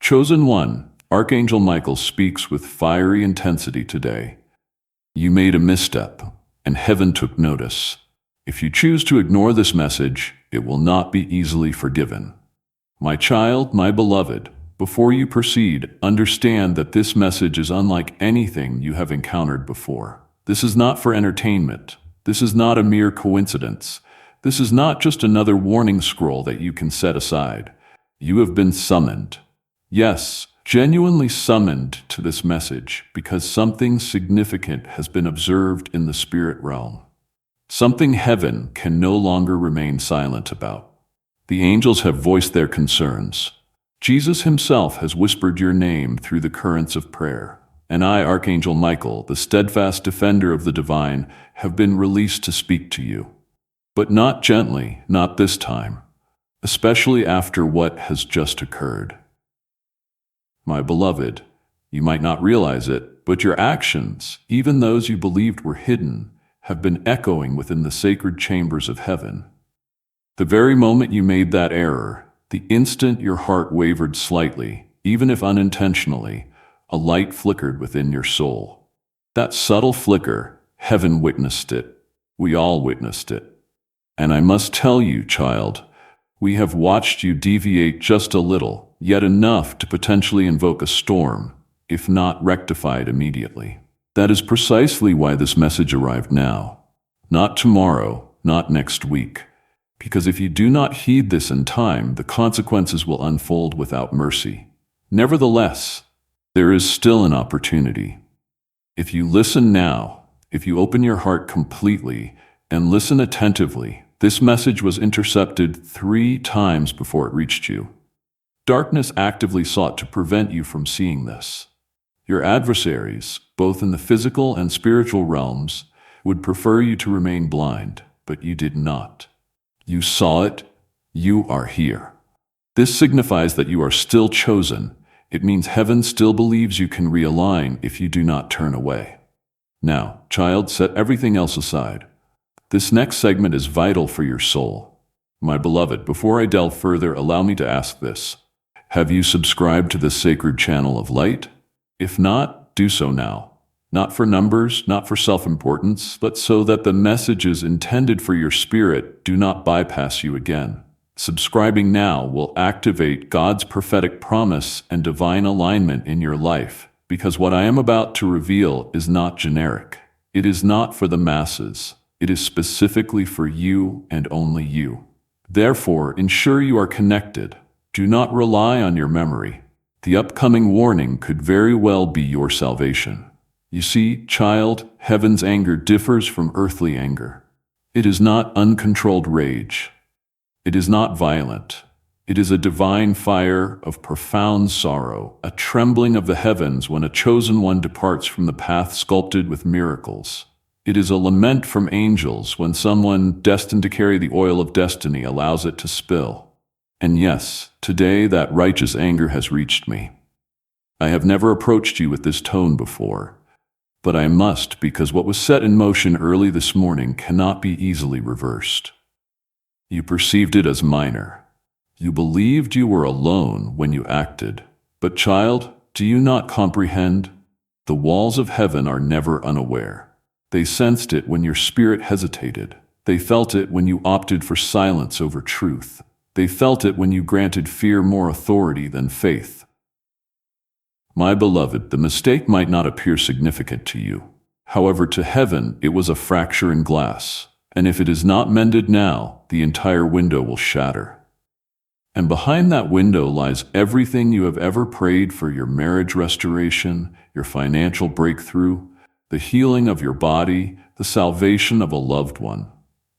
Chosen one, Archangel Michael speaks with fiery intensity today. You made a misstep, and heaven took notice. If you choose to ignore this message, it will not be easily forgiven. My child, my beloved, before you proceed, understand that this message is unlike anything you have encountered before. This is not for entertainment. This is not a mere coincidence. This is not just another warning scroll that you can set aside. You have been summoned. Yes, genuinely summoned to this message because something significant has been observed in the spirit realm. Something heaven can no longer remain silent about. The angels have voiced their concerns. Jesus himself has whispered your name through the currents of prayer. And I, Archangel Michael, the steadfast defender of the divine, have been released to speak to you. But not gently, not this time, especially after what has just occurred. My beloved, you might not realize it, but your actions, even those you believed were hidden, have been echoing within the sacred chambers of heaven. The very moment you made that error, the instant your heart wavered slightly, even if unintentionally, a light flickered within your soul. That subtle flicker, heaven witnessed it. We all witnessed it. And I must tell you, child, we have watched you deviate just a little, yet enough to potentially invoke a storm, if not rectified immediately. That is precisely why this message arrived now. Not tomorrow, not next week. Because if you do not heed this in time, the consequences will unfold without mercy. Nevertheless, there is still an opportunity. If you listen now, if you open your heart completely and listen attentively, this message was intercepted 3 times before it reached you. Darkness actively sought to prevent you from seeing this. Your adversaries, both in the physical and spiritual realms, would prefer you to remain blind, but you did not. You saw it. You are here. This signifies that you are still chosen. It means heaven still believes you can realign if you do not turn away. Now, child, set everything else aside. This next segment is vital for your soul. My beloved, before I delve further, allow me to ask this. Have you subscribed to this sacred channel of light? If not, do so now. Not for numbers, not for self-importance, but so that the messages intended for your spirit do not bypass you again. Subscribing now will activate God's prophetic promise and divine alignment in your life, because what I am about to reveal is not generic. It is not for the masses. It is specifically for you and only you. Therefore, ensure you are connected. Do not rely on your memory. The upcoming warning could very well be your salvation. You see, child, heaven's anger differs from earthly anger. It is not uncontrolled rage. It is not violent. It is a divine fire of profound sorrow, a trembling of the heavens when a chosen one departs from the path sculpted with miracles. It is a lament from angels when someone destined to carry the oil of destiny allows it to spill. And yes, today that righteous anger has reached me. I have never approached you with this tone before. But I must, because what was set in motion early this morning cannot be easily reversed. You perceived it as minor. You believed you were alone when you acted. But child, do you not comprehend? The walls of heaven are never unaware. They sensed it when your spirit hesitated. They felt it when you opted for silence over truth. They felt it when you granted fear more authority than faith. My beloved, the mistake might not appear significant to you. However, to heaven, it was a fracture in glass. And if it is not mended now, the entire window will shatter. And behind that window lies everything you have ever prayed for: your marriage restoration, your financial breakthrough, the healing of your body, the salvation of a loved one.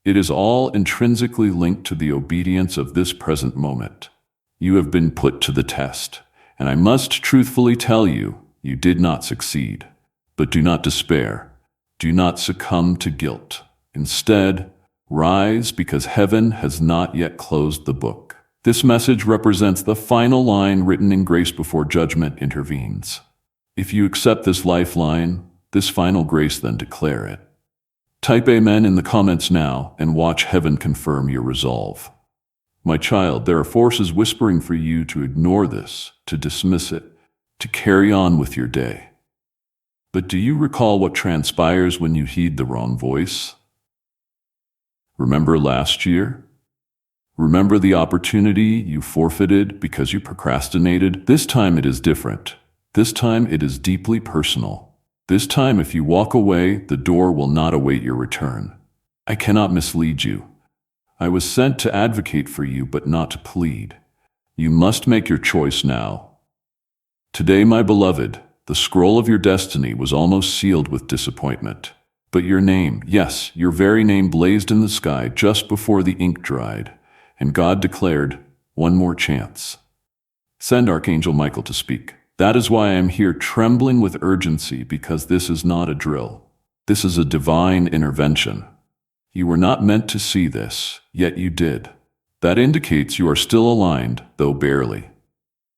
It is all intrinsically linked to the obedience of this present moment. You have been put to the test. And I must truthfully tell you, you did not succeed. But do not despair. Do not succumb to guilt. Instead, rise, because heaven has not yet closed the book. This message represents the final line written in grace before judgment intervenes. If you accept this lifeline, this final grace, then declare it. Type Amen in the comments now and watch heaven confirm your resolve. My child, there are forces whispering for you to ignore this, to dismiss it, to carry on with your day. But do you recall what transpires when you heed the wrong voice? Remember last year? Remember the opportunity you forfeited because you procrastinated? This time it is different. This time it is deeply personal. This time if you walk away, the door will not await your return. I cannot mislead you. I was sent to advocate for you, but not to plead. You must make your choice now. Today, my beloved, the scroll of your destiny was almost sealed with disappointment. But your name, yes, your very name blazed in the sky just before the ink dried. And God declared, one more chance. Send Archangel Michael to speak. That is why I am here trembling with urgency, because this is not a drill. This is a divine intervention. You were not meant to see this, yet you did. That indicates you are still aligned, though barely.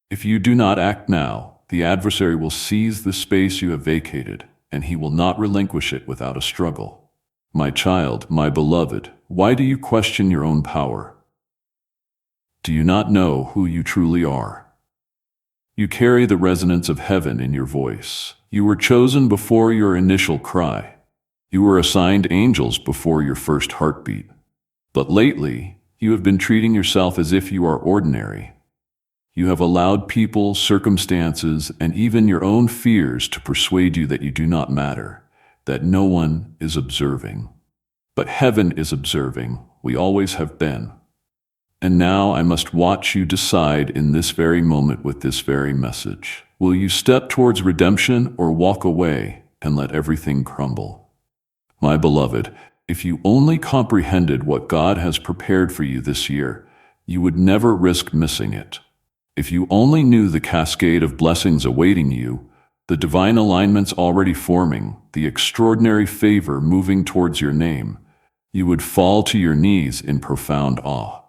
If you do not act now, the adversary will seize the space you have vacated, and he will not relinquish it without a struggle. My child, my beloved, why do you question your own power? Do you not know who you truly are? You carry the resonance of heaven in your voice. You were chosen before your initial cry. You were assigned angels before your first heartbeat. But lately, you have been treating yourself as if you are ordinary. You have allowed people, circumstances, and even your own fears to persuade you that you do not matter, that no one is observing. But heaven is observing. We always have been. And now I must watch you decide in this very moment with this very message. Will you step towards redemption or walk away and let everything crumble? My beloved, if you only comprehended what God has prepared for you this year, you would never risk missing it. If you only knew the cascade of blessings awaiting you, the divine alignments already forming, the extraordinary favor moving towards your name, you would fall to your knees in profound awe.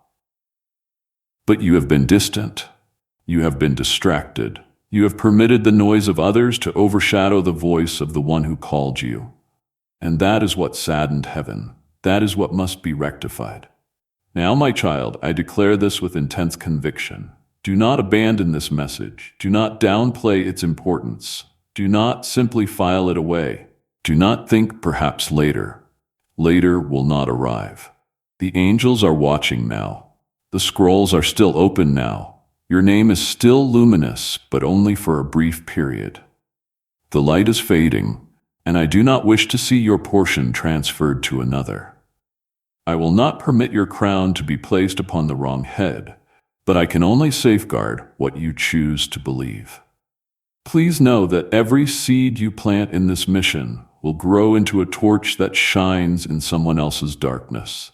But you have been distant. You have been distracted. You have permitted the noise of others to overshadow the voice of the one who called you. And that is what saddened heaven. That is what must be rectified. Now, my child, I declare this with intense conviction. Do not abandon this message. Do not downplay its importance. Do not simply file it away. Do not think perhaps later. Later will not arrive. The angels are watching now. The scrolls are still open now. Your name is still luminous, but only for a brief period. The light is fading, and I do not wish to see your portion transferred to another. I will not permit your crown to be placed upon the wrong head, but I can only safeguard what you choose to believe. Please know that every seed you plant in this mission will grow into a torch that shines in someone else's darkness.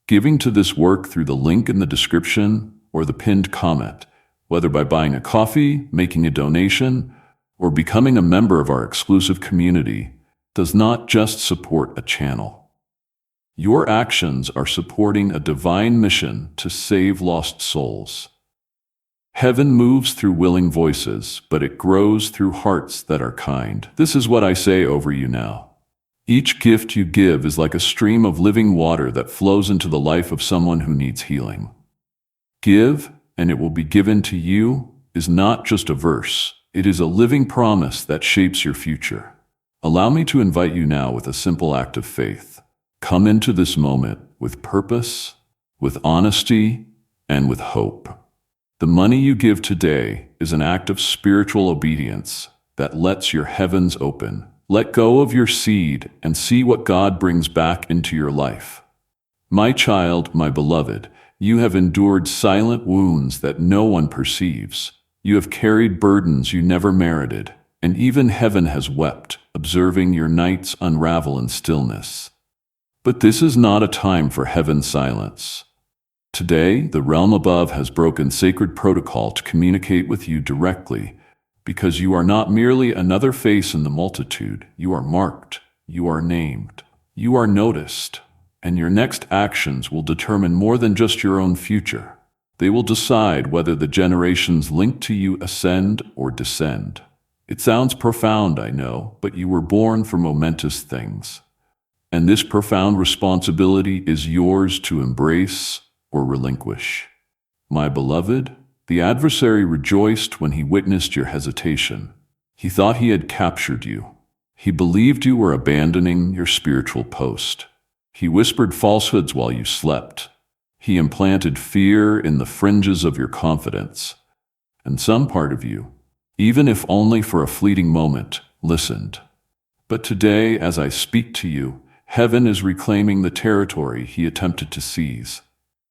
Giving to this work through the link in the description or the pinned comment, whether by buying a coffee, making a donation, or becoming a member of our exclusive community, does not just support a channel. Your actions are supporting a divine mission to save lost souls. Heaven moves through willing voices, but it grows through hearts that are kind. This is what I say over you now. Each gift you give is like a stream of living water that flows into the life of someone who needs healing. Give, and it will be given to you is not just a verse. It is a living promise that shapes your future. Allow me to invite you now with a simple act of faith. Come into this moment with purpose, with honesty, and with hope. The money you give today is an act of spiritual obedience that lets your heavens open. Let go of your seed and see what God brings back into your life. My child, my beloved, you have endured silent wounds that no one perceives. You have carried burdens you never merited, and even heaven has wept, observing your nights unravel in stillness. But this is not a time for heaven's silence. Today, the realm above has broken sacred protocol to communicate with you directly, because you are not merely another face in the multitude. You are marked, you are named, you are noticed, and your next actions will determine more than just your own future. They will decide whether the generations linked to you ascend or descend. It sounds profound, I know, but you were born for momentous things. And this profound responsibility is yours to embrace or relinquish. My beloved, the adversary rejoiced when he witnessed your hesitation. He thought he had captured you. He believed you were abandoning your spiritual post. He whispered falsehoods while you slept. He implanted fear in the fringes of your confidence. And some part of you, even if only for a fleeting moment, listened. But today, as I speak to you, heaven is reclaiming the territory he attempted to seize.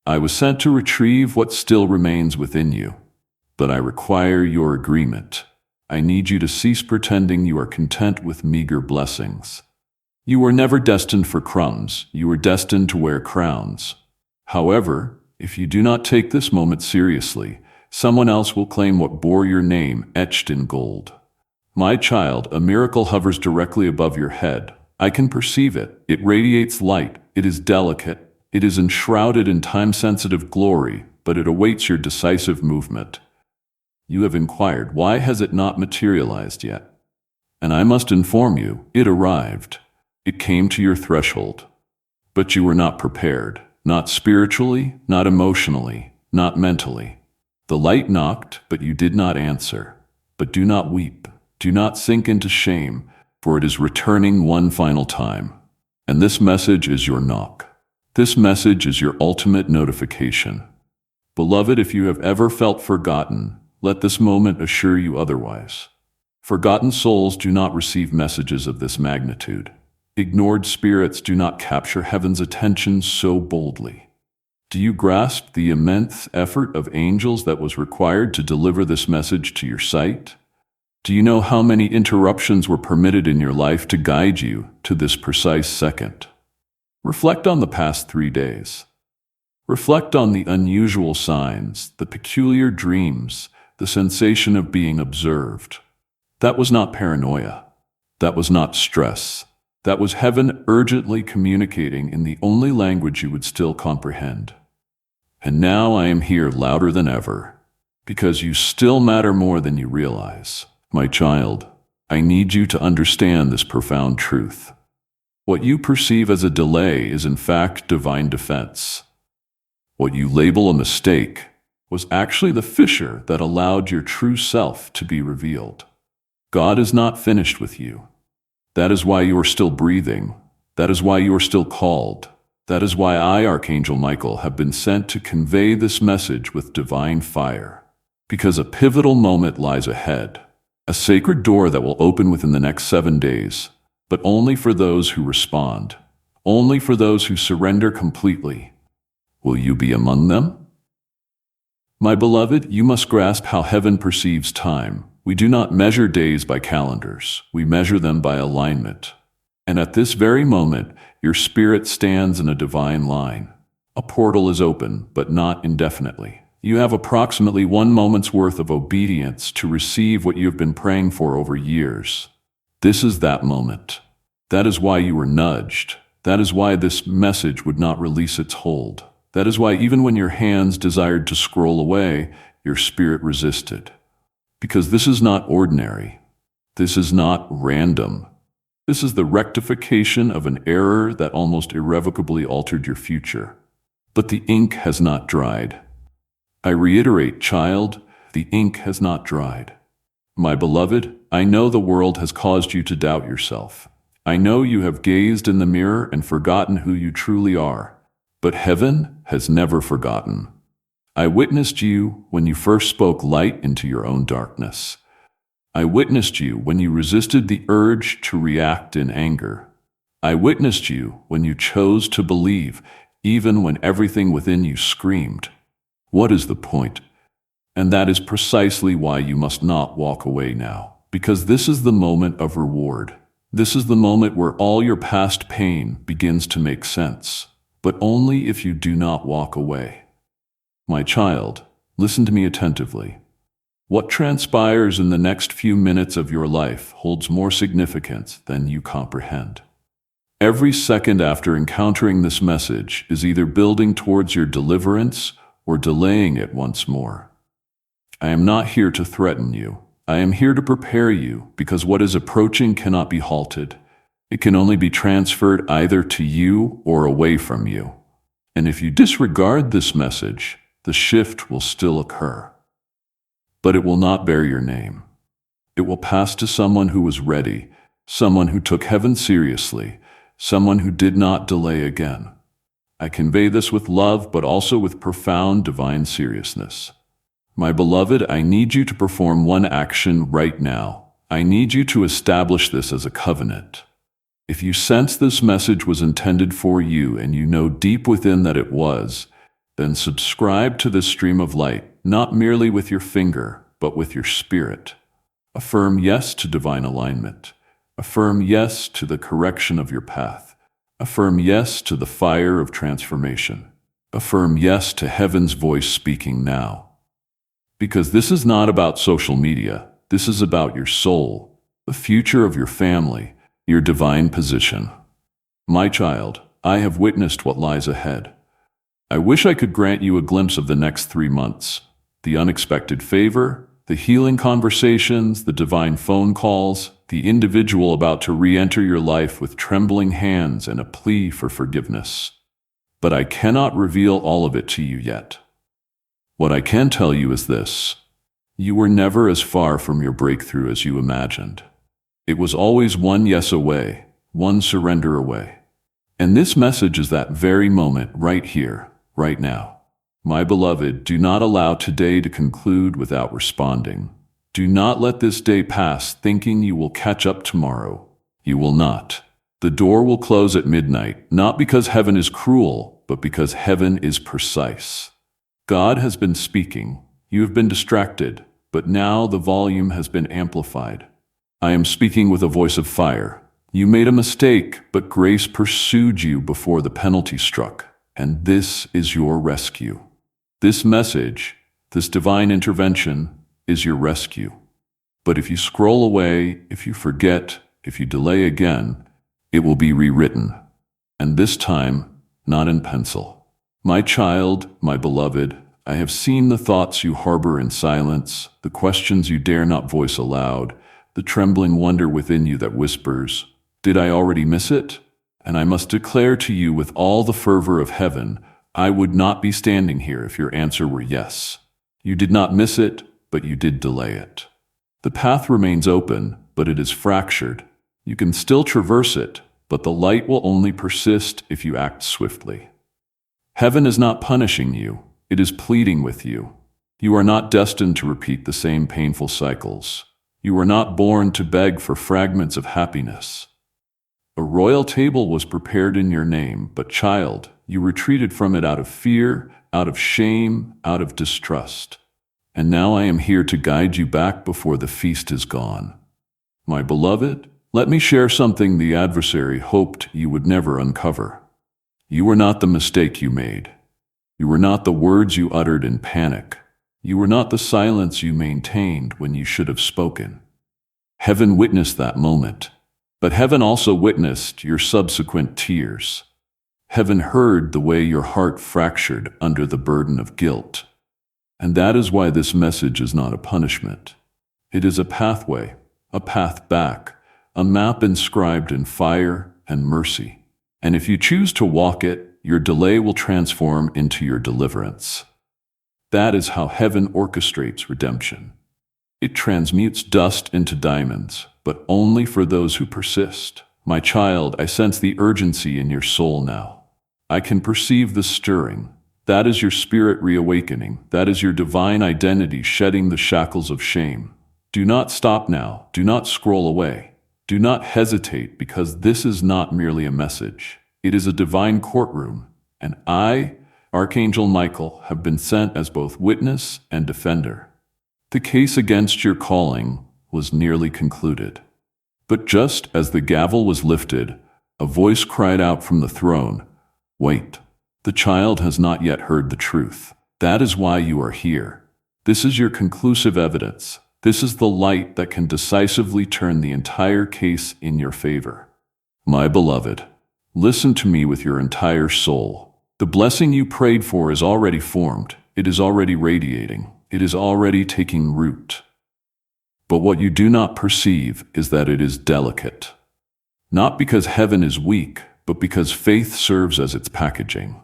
I was sent to retrieve what still remains within you, but I require your agreement. I need you to cease pretending you are content with meager blessings. You were never destined for crumbs. You were destined to wear crowns. However, if you do not take this moment seriously, someone else will claim what bore your name etched in gold. My child, a miracle hovers directly above your head. I can perceive it. It radiates light. It is delicate. It is enshrouded in time-sensitive glory, but it awaits your decisive movement. You have inquired, why has it not materialized yet? And I must inform you, it arrived. It came to your threshold. But you were not prepared. Not spiritually, not emotionally, not mentally. The light knocked, but you did not answer. But do not weep. Do not sink into shame, for it is returning one final time. And this message is your knock. This message is your ultimate notification. Beloved, if you have ever felt forgotten, let this moment assure you otherwise. Forgotten souls do not receive messages of this magnitude. Ignored spirits do not capture heaven's attention so boldly. Do you grasp the immense effort of angels that was required to deliver this message to your sight? Do you know how many interruptions were permitted in your life to guide you to this precise second? Reflect on the past 3 days. Reflect on the unusual signs, the peculiar dreams, the sensation of being observed. That was not paranoia. That was not stress. That was heaven urgently communicating in the only language you would still comprehend. And now I am here louder than ever, because you still matter more than you realize. My child, I need you to understand this profound truth. What you perceive as a delay is in fact divine defense. What you label a mistake was actually the fissure that allowed your true self to be revealed. God is not finished with you. That is why you are still breathing. That is why you are still called. That is why I, Archangel Michael, have been sent to convey this message with divine fire. Because a pivotal moment lies ahead. A sacred door that will open within the next 7 days. But only for those who respond. Only for those who surrender completely. Will you be among them? My beloved, you must grasp how heaven perceives time. We do not measure days by calendars. We measure them by alignment. And at this very moment, your spirit stands in a divine line. A portal is open, but not indefinitely. You have approximately 1 moment's worth of obedience to receive what you have been praying for over years. This is that moment. That is why you were nudged. That is why this message would not release its hold. That is why even when your hands desired to scroll away, your spirit resisted. Because this is not ordinary. This is not random. This is the rectification of an error that almost irrevocably altered your future. But the ink has not dried. I reiterate, child, the ink has not dried. My beloved, I know the world has caused you to doubt yourself. I know you have gazed in the mirror and forgotten who you truly are. But heaven has never forgotten. I witnessed you when you first spoke light into your own darkness. I witnessed you when you resisted the urge to react in anger. I witnessed you when you chose to believe, even when everything within you screamed, "What is the point?" And that is precisely why you must not walk away now, because this is the moment of reward. This is the moment where all your past pain begins to make sense, but only if you do not walk away. My child, listen to me attentively. What transpires in the next few minutes of your life holds more significance than you comprehend. Every second after encountering this message is either building towards your deliverance or delaying it once more. I am not here to threaten you. I am here to prepare you, because what is approaching cannot be halted. It can only be transferred either to you or away from you. And if you disregard this message, the shift will still occur. But it will not bear your name. It will pass to someone who was ready, someone who took heaven seriously, someone who did not delay again. I convey this with love, but also with profound divine seriousness. My beloved, I need you to perform one action right now. I need you to establish this as a covenant. If you sense this message was intended for you and you know deep within that it was, then subscribe to this stream of light, not merely with your finger, but with your spirit. Affirm yes to divine alignment. Affirm yes to the correction of your path. Affirm yes to the fire of transformation. Affirm yes to heaven's voice speaking now. Because this is not about social media. This is about your soul, the future of your family, your divine position. My child, I have witnessed what lies ahead. I wish I could grant you a glimpse of the next 3 months, the unexpected favor, the healing conversations, the divine phone calls, the individual about to re-enter your life with trembling hands and a plea for forgiveness. But I cannot reveal all of it to you yet. What I can tell you is this: you were never as far from your breakthrough as you imagined. It was always one yes away, one surrender away. And this message is that very moment right here, right now. My beloved, do not allow today to conclude without responding. Do not let this day pass thinking you will catch up tomorrow. You will not. The door will close at midnight, not because heaven is cruel, but because heaven is precise. God has been speaking. You have been distracted, but now the volume has been amplified. I am speaking with a voice of fire. You made a mistake, but grace pursued you before the penalty struck, and this is your rescue. This message, this divine intervention, is your rescue. But if you scroll away, if you forget, if you delay again, it will be rewritten. And this time, not in pencil. My child, my beloved, I have seen the thoughts you harbor in silence, the questions you dare not voice aloud, the trembling wonder within you that whispers, "Did I already miss it?" And I must declare to you with all the fervor of heaven, I would not be standing here if your answer were yes. You did not miss it, but you did delay it. The path remains open, but it is fractured. You can still traverse it, but the light will only persist if you act swiftly. Heaven is not punishing you, it is pleading with you. You are not destined to repeat the same painful cycles. You were not born to beg for fragments of happiness. A royal table was prepared in your name, but child, you retreated from it out of fear, out of shame, out of distrust. And now I am here to guide you back before the feast is gone. My beloved, let me share something the adversary hoped you would never uncover. You were not the mistake you made. You were not the words you uttered in panic. You were not the silence you maintained when you should have spoken. Heaven witnessed that moment, but heaven also witnessed your subsequent tears. Heaven heard the way your heart fractured under the burden of guilt. And that is why this message is not a punishment. It is a pathway, a path back, a map inscribed in fire and mercy. And if you choose to walk it, your delay will transform into your deliverance. That is how heaven orchestrates redemption. It transmutes dust into diamonds, but only for those who persist. My child, I sense the urgency in your soul now. I can perceive the stirring. That is your spirit reawakening. That is your divine identity shedding the shackles of shame. Do not stop now. Do not scroll away. Do not hesitate, because this is not merely a message. It is a divine courtroom, and I, Archangel Michael, have been sent as both witness and defender. The case against your calling was nearly concluded. But just as the gavel was lifted, a voice cried out from the throne, "Wait, the child has not yet heard the truth. That is why you are here. This is your conclusive evidence. This is the light that can decisively turn the entire case in your favor." My beloved, listen to me with your entire soul. The blessing you prayed for is already formed. It is already radiating. It is already taking root. But what you do not perceive is that it is delicate. Not because heaven is weak, but because faith serves as its packaging.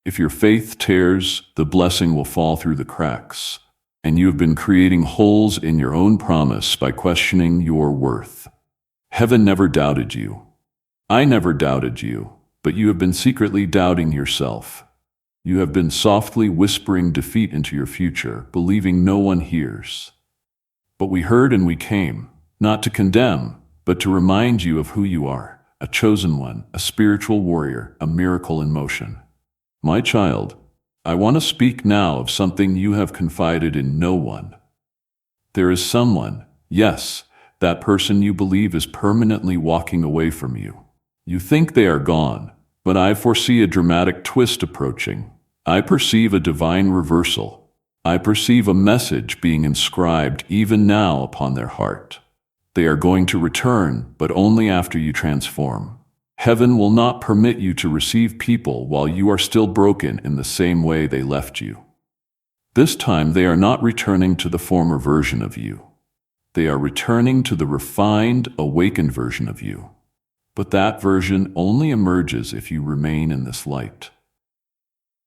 If your faith tears, the blessing will fall through the cracks, and you have been creating holes in your own promise by questioning your worth. Heaven never doubted you. I never doubted you, but you have been secretly doubting yourself. You have been softly whispering defeat into your future, believing no one hears. But we heard and we came, not to condemn, but to remind you of who you are, a chosen one, a spiritual warrior, a miracle in motion. My child, I want to speak now of something you have confided in no one. There is someone, yes, that person you believe is permanently walking away from you. You think they are gone, but I foresee a dramatic twist approaching. I perceive a divine reversal. I perceive a message being inscribed even now upon their heart. They are going to return, but only after you transform. Heaven will not permit you to receive people while you are still broken in the same way they left you. This time they are not returning to the former version of you. They are returning to the refined, awakened version of you. But that version only emerges if you remain in this light.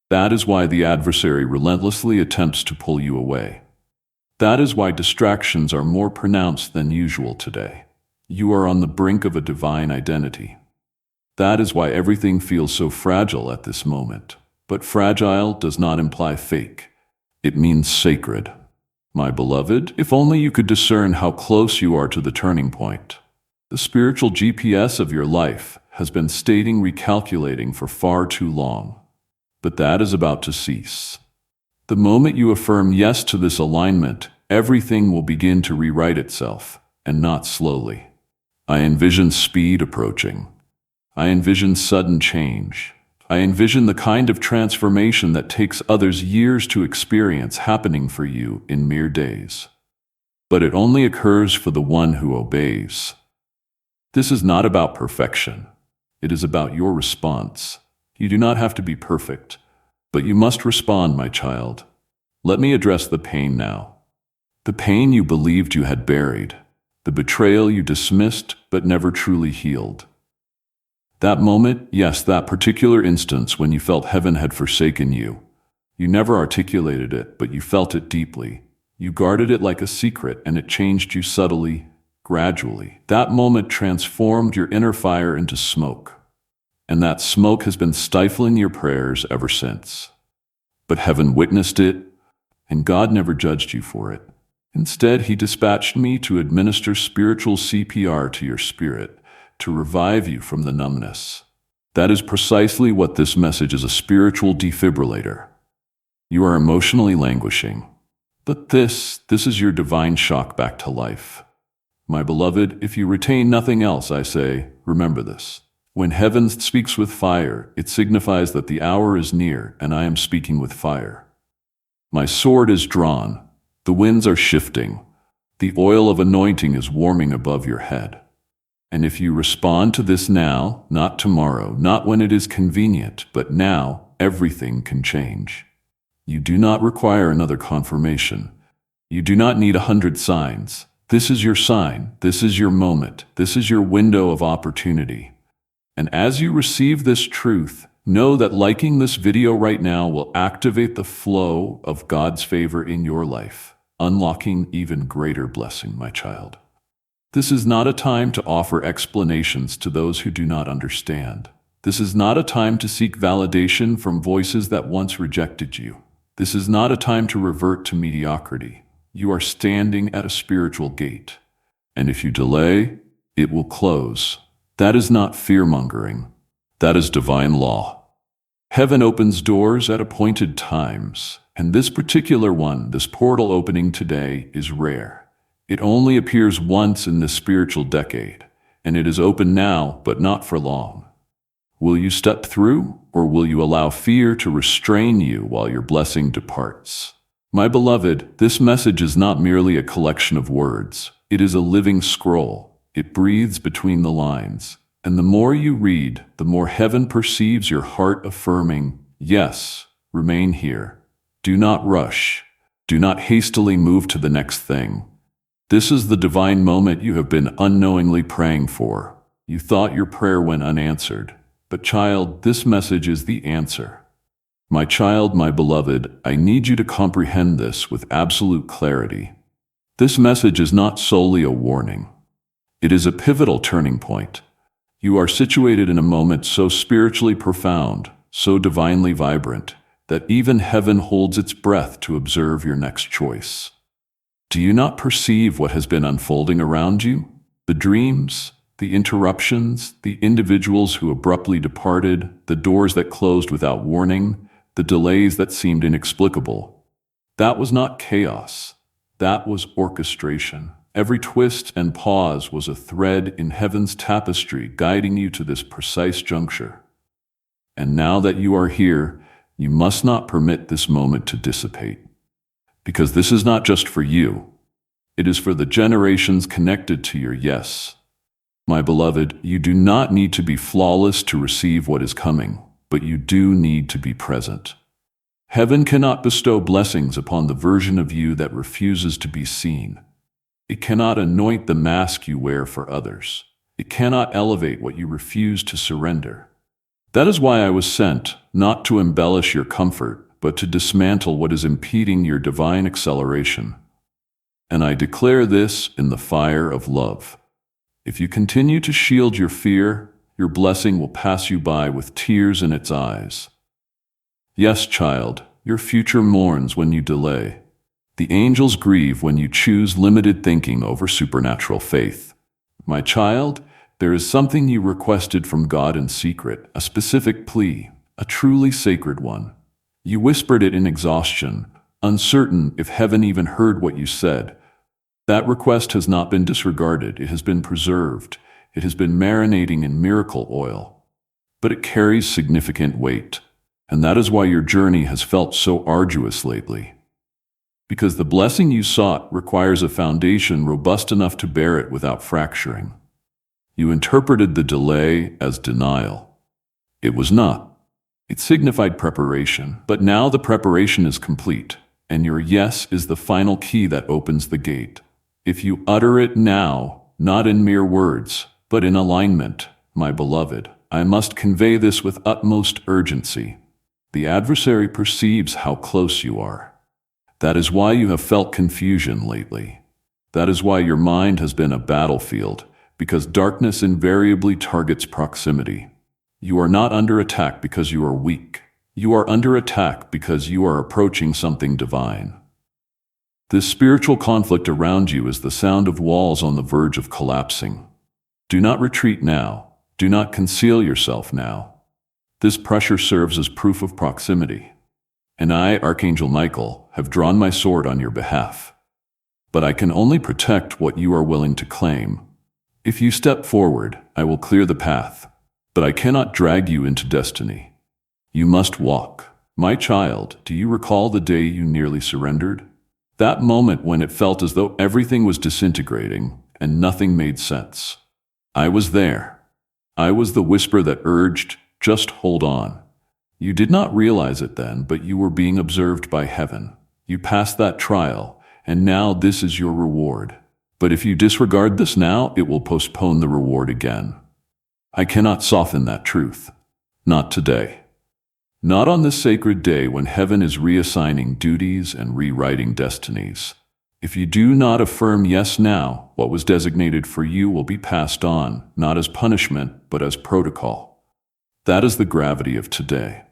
That is why the adversary relentlessly attempts to pull you away. That is why distractions are more pronounced than usual today. You are on the brink of a divine identity. That is why everything feels so fragile at this moment. But fragile does not imply fake. It means sacred. My beloved, if only you could discern how close you are to the turning point. The spiritual GPS of your life has been recalculating for far too long. But that is about to cease. The moment you affirm yes to this alignment, everything will begin to rewrite itself, and not slowly. I envision speed approaching. I envision sudden change. I envision the kind of transformation that takes others years to experience happening for you in mere days. But it only occurs for the one who obeys. This is not about perfection. It is about your response. You do not have to be perfect, but you must respond, my child. Let me address the pain now. The pain you believed you had buried, the betrayal you dismissed but never truly healed. That moment, yes, that particular instance when you felt heaven had forsaken you. You never articulated it, but you felt it deeply. You guarded it like a secret, and it changed you subtly, gradually. That moment transformed your inner fire into smoke. And that smoke has been stifling your prayers ever since. But heaven witnessed it, and God never judged you for it. Instead, he dispatched me to administer spiritual CPR to your spirit, to revive you from the numbness. That is precisely what this message is, a spiritual defibrillator. You are emotionally languishing, but this is your divine shock back to life. My beloved, if you retain nothing else, I say, remember this. When heaven speaks with fire, it signifies that the hour is near, and I am speaking with fire. My sword is drawn. The winds are shifting. The oil of anointing is warming above your head. And if you respond to this now, not tomorrow, not when it is convenient, but now, everything can change. You do not require another confirmation. You do not need 100 signs. This is your sign. This is your moment. This is your window of opportunity. And as you receive this truth, know that liking this video right now will activate the flow of God's favor in your life, unlocking even greater blessing, my child. This is not a time to offer explanations to those who do not understand. This is not a time to seek validation from voices that once rejected you. This is not a time to revert to mediocrity. You are standing at a spiritual gate, and if you delay, it will close. That is not fear-mongering. That is divine law. Heaven opens doors at appointed times, and this particular one, this portal opening today, is rare. It only appears once in this spiritual decade, and it is open now, but not for long. Will you step through, or will you allow fear to restrain you while your blessing departs? My beloved, this message is not merely a collection of words. It is a living scroll. It breathes between the lines. And the more you read, the more heaven perceives your heart affirming, yes, remain here. Do not rush. Do not hastily move to the next thing. This is the divine moment you have been unknowingly praying for. You thought your prayer went unanswered. But child, this message is the answer. My child, my beloved, I need you to comprehend this with absolute clarity. This message is not solely a warning. It is a pivotal turning point. You are situated in a moment so spiritually profound, so divinely vibrant, that even heaven holds its breath to observe your next choice. Do you not perceive what has been unfolding around you? The dreams, the interruptions, the individuals who abruptly departed, the doors that closed without warning, the delays that seemed inexplicable. That was not chaos. That was orchestration. Every twist and pause was a thread in heaven's tapestry guiding you to this precise juncture. And now that you are here, you must not permit this moment to dissipate. Because this is not just for you. It is for the generations connected to your yes. My beloved, you do not need to be flawless to receive what is coming, but you do need to be present. Heaven cannot bestow blessings upon the version of you that refuses to be seen. It cannot anoint the mask you wear for others. It cannot elevate what you refuse to surrender. That is why I was sent, not to embellish your comfort, but to dismantle what is impeding your divine acceleration. And I declare this in the fire of love. If you continue to shield your fear, your blessing will pass you by with tears in its eyes. Yes, child, your future mourns when you delay. The angels grieve when you choose limited thinking over supernatural faith. My child, there is something you requested from God in secret, a specific plea, a truly sacred one. You whispered it in exhaustion, uncertain if heaven even heard what you said. That request has not been disregarded, it has been preserved, it has been marinating in miracle oil. But it carries significant weight, and that is why your journey has felt so arduous lately. Because the blessing you sought requires a foundation robust enough to bear it without fracturing. You interpreted the delay as denial. It was not. It signified preparation, but now the preparation is complete, and your yes is the final key that opens the gate. If you utter it now, not in mere words, but in alignment, my beloved, I must convey this with utmost urgency. The adversary perceives how close you are. That is why you have felt confusion lately. That is why your mind has been a battlefield, because darkness invariably targets proximity. You are not under attack because you are weak. You are under attack because you are approaching something divine. This spiritual conflict around you is the sound of walls on the verge of collapsing. Do not retreat now. Do not conceal yourself now. This pressure serves as proof of proximity. And I, Archangel Michael, have drawn my sword on your behalf. But I can only protect what you are willing to claim. If you step forward, I will clear the path. But I cannot drag you into destiny. You must walk. My child, do you recall the day you nearly surrendered? That moment when it felt as though everything was disintegrating and nothing made sense. I was there. I was the whisper that urged, just hold on. You did not realize it then, but you were being observed by heaven. You passed that trial, and now this is your reward. But if you disregard this now, it will postpone the reward again. I cannot soften that truth. Not today. Not on this sacred day when heaven is reassigning duties and rewriting destinies. If you do not affirm yes now, what was designated for you will be passed on, not as punishment, but as protocol. That is the gravity of today.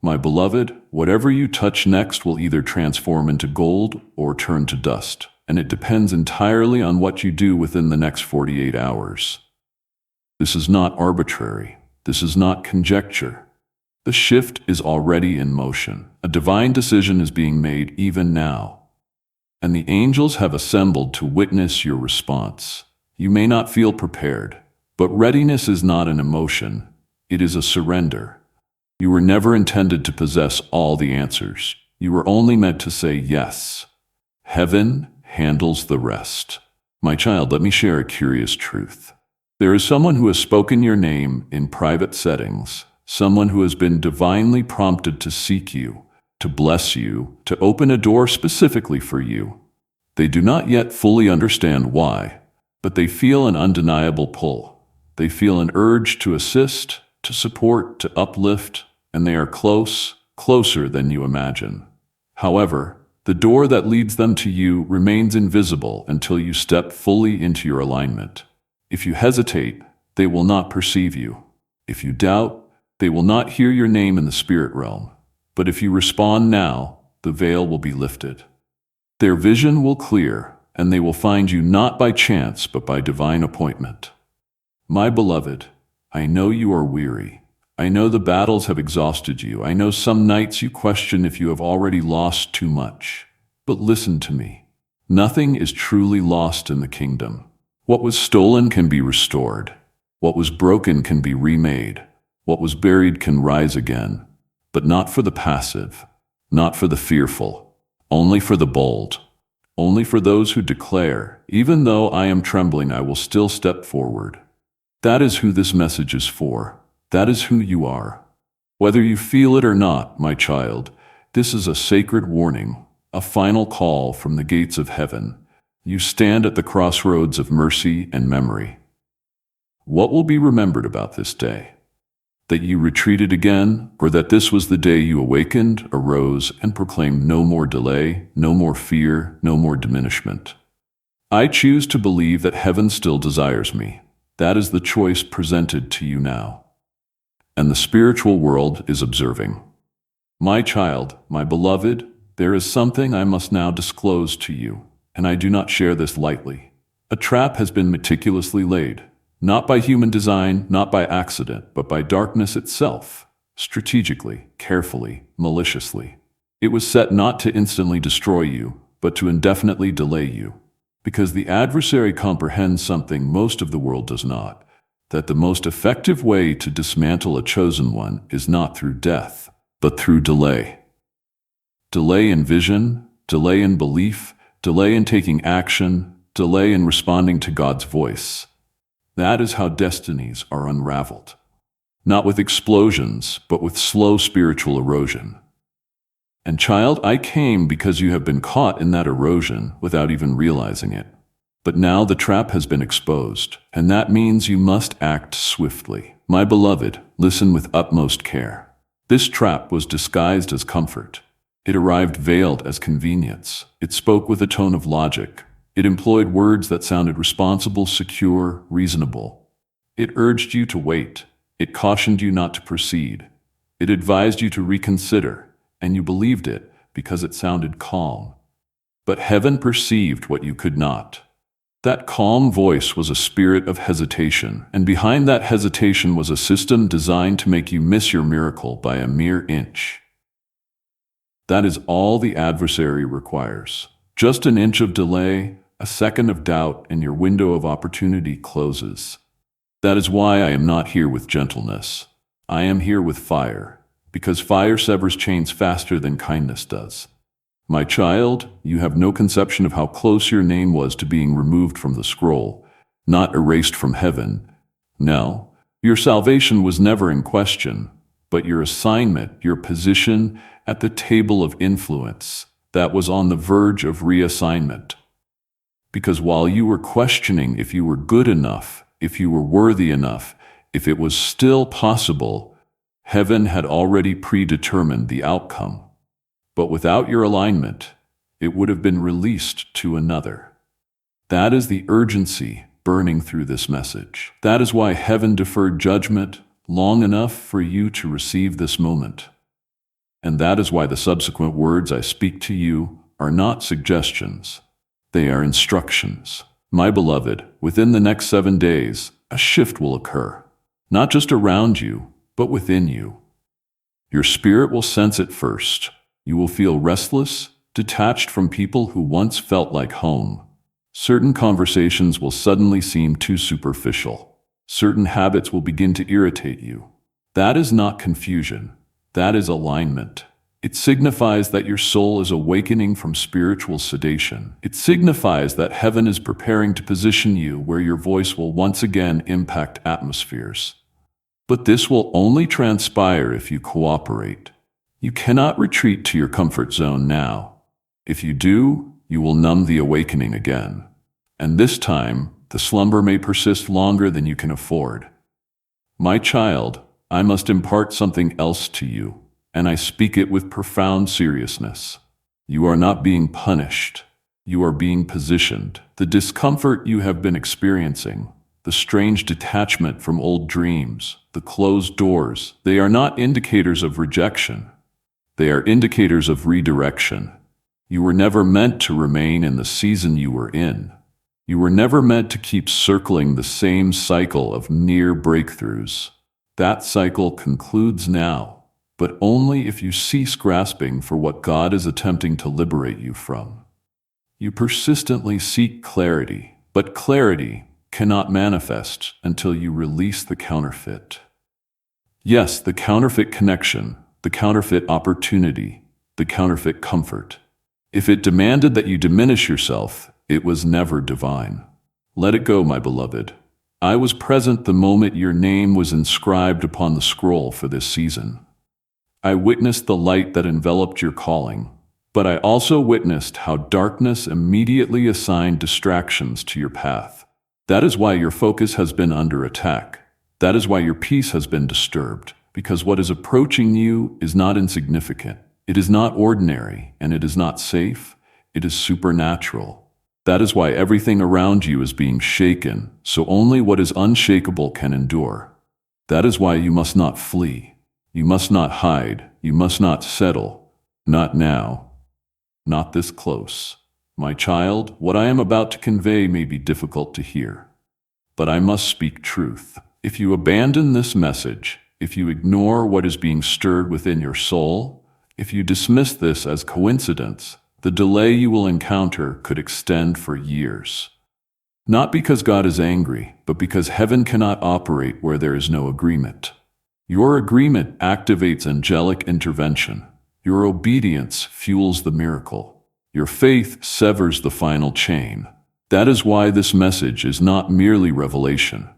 My beloved, whatever you touch next will either transform into gold or turn to dust, and it depends entirely on what you do within the next 48 hours. This is not arbitrary. This is not conjecture. The shift is already in motion. A divine decision is being made even now. And the angels have assembled to witness your response. You may not feel prepared, but readiness is not an emotion. It is a surrender. You were never intended to possess all the answers. You were only meant to say yes. Heaven handles the rest. My child, let me share a curious truth. There is someone who has spoken your name in private settings, someone who has been divinely prompted to seek you, to bless you, to open a door specifically for you. They do not yet fully understand why, but they feel an undeniable pull. They feel an urge to assist, to support, to uplift, and they are close, closer than you imagine. However, the door that leads them to you remains invisible until you step fully into your alignment. If you hesitate, they will not perceive you. If you doubt, they will not hear your name in the spirit realm. But if you respond now, the veil will be lifted. Their vision will clear, and they will find you not by chance but by divine appointment. My beloved, I know you are weary. I know the battles have exhausted you. I know some nights you question if you have already lost too much. But listen to me. Nothing is truly lost in the kingdom. What was stolen can be restored. What was broken can be remade. What was buried can rise again. But not for the passive, not for the fearful, only for the bold. Only for those who declare, even though I am trembling, I will still step forward. That is who this message is for. That is who you are. Whether you feel it or not, my child, this is a sacred warning, a final call from the gates of heaven. You stand at the crossroads of mercy and memory. What will be remembered about this day? That you retreated again, or that this was the day you awakened, arose, and proclaimed no more delay, no more fear, no more diminishment? I choose to believe that heaven still desires me. That is the choice presented to you now. And the spiritual world is observing. My child, my beloved, there is something I must now disclose to you, and I do not share this lightly. A trap has been meticulously laid. Not by human design, not by accident, but by darkness itself, strategically, carefully, maliciously. It was set not to instantly destroy you, but to indefinitely delay you. Because the adversary comprehends something most of the world does not, that the most effective way to dismantle a chosen one is not through death, but through delay. Delay in vision, delay in belief, delay in taking action, delay in responding to God's voice. That is how destinies are unraveled. Not with explosions, but with slow spiritual erosion. And child, I came because you have been caught in that erosion without even realizing it. But now the trap has been exposed, and that means you must act swiftly. My beloved, listen with utmost care. This trap was disguised as comfort. It arrived veiled as convenience. It spoke with a tone of logic. It employed words that sounded responsible, secure, reasonable. It urged you to wait. It cautioned you not to proceed. It advised you to reconsider, and you believed it because it sounded calm. But heaven perceived what you could not. That calm voice was a spirit of hesitation, and behind that hesitation was a system designed to make you miss your miracle by a mere inch. That is all the adversary requires. Just an inch of delay, a second of doubt, and your window of opportunity closes. That is why I am not here with gentleness. I am here with fire, because fire severs chains faster than kindness does. My child, you have no conception of how close your name was to being removed from the scroll, not erased from heaven. No, your salvation was never in question, but your assignment, your position at the table of influence, that was on the verge of reassignment. Because while you were questioning if you were good enough, if you were worthy enough, if it was still possible, heaven had already predetermined the outcome. But without your alignment, it would have been released to another. That is the urgency burning through this message. That is why heaven deferred judgment long enough for you to receive this moment. And that is why the subsequent words I speak to you are not suggestions. They are instructions. My beloved, within the next 7 days, a shift will occur. Not just around you, but within you. Your spirit will sense it first. You will feel restless, detached from people who once felt like home. Certain conversations will suddenly seem too superficial. Certain habits will begin to irritate you. That is not confusion. That is alignment. It signifies that your soul is awakening from spiritual sedation. It signifies that heaven is preparing to position you where your voice will once again impact atmospheres. But this will only transpire if you cooperate. You cannot retreat to your comfort zone now. If you do, you will numb the awakening again. And this time, the slumber may persist longer than you can afford. My child, I must impart something else to you. and I speak it with profound seriousness. You are not being punished. You are being positioned. The discomfort you have been experiencing, the strange detachment from old dreams, the closed doors, they are not indicators of rejection. They are indicators of redirection. You were never meant to remain in the season you were in. You were never meant to keep circling the same cycle of near breakthroughs. That cycle concludes now, but only if you cease grasping for what God is attempting to liberate you from. You persistently seek clarity, but clarity cannot manifest until you release the counterfeit. Yes, the counterfeit connection, the counterfeit opportunity, the counterfeit comfort. If it demanded that you diminish yourself, it was never divine. Let it go, my beloved. I was present the moment your name was inscribed upon the scroll for this season. I witnessed the light that enveloped your calling, but I also witnessed how darkness immediately assigned distractions to your path. That is why your focus has been under attack. That is why your peace has been disturbed, because what is approaching you is not insignificant. It is not ordinary, and it is not safe. It is supernatural. That is why everything around you is being shaken, so only what is unshakable can endure. That is why you must not flee. You must not hide. You must not settle. Not now. Not this close. My child, what I am about to convey may be difficult to hear, but I must speak truth. If you abandon this message, if you ignore what is being stirred within your soul, if you dismiss this as coincidence, the delay you will encounter could extend for years. Not because God is angry, but because heaven cannot operate where there is no agreement. Your agreement activates angelic intervention. Your obedience fuels the miracle. Your faith severs the final chain. That is why this message is not merely revelation.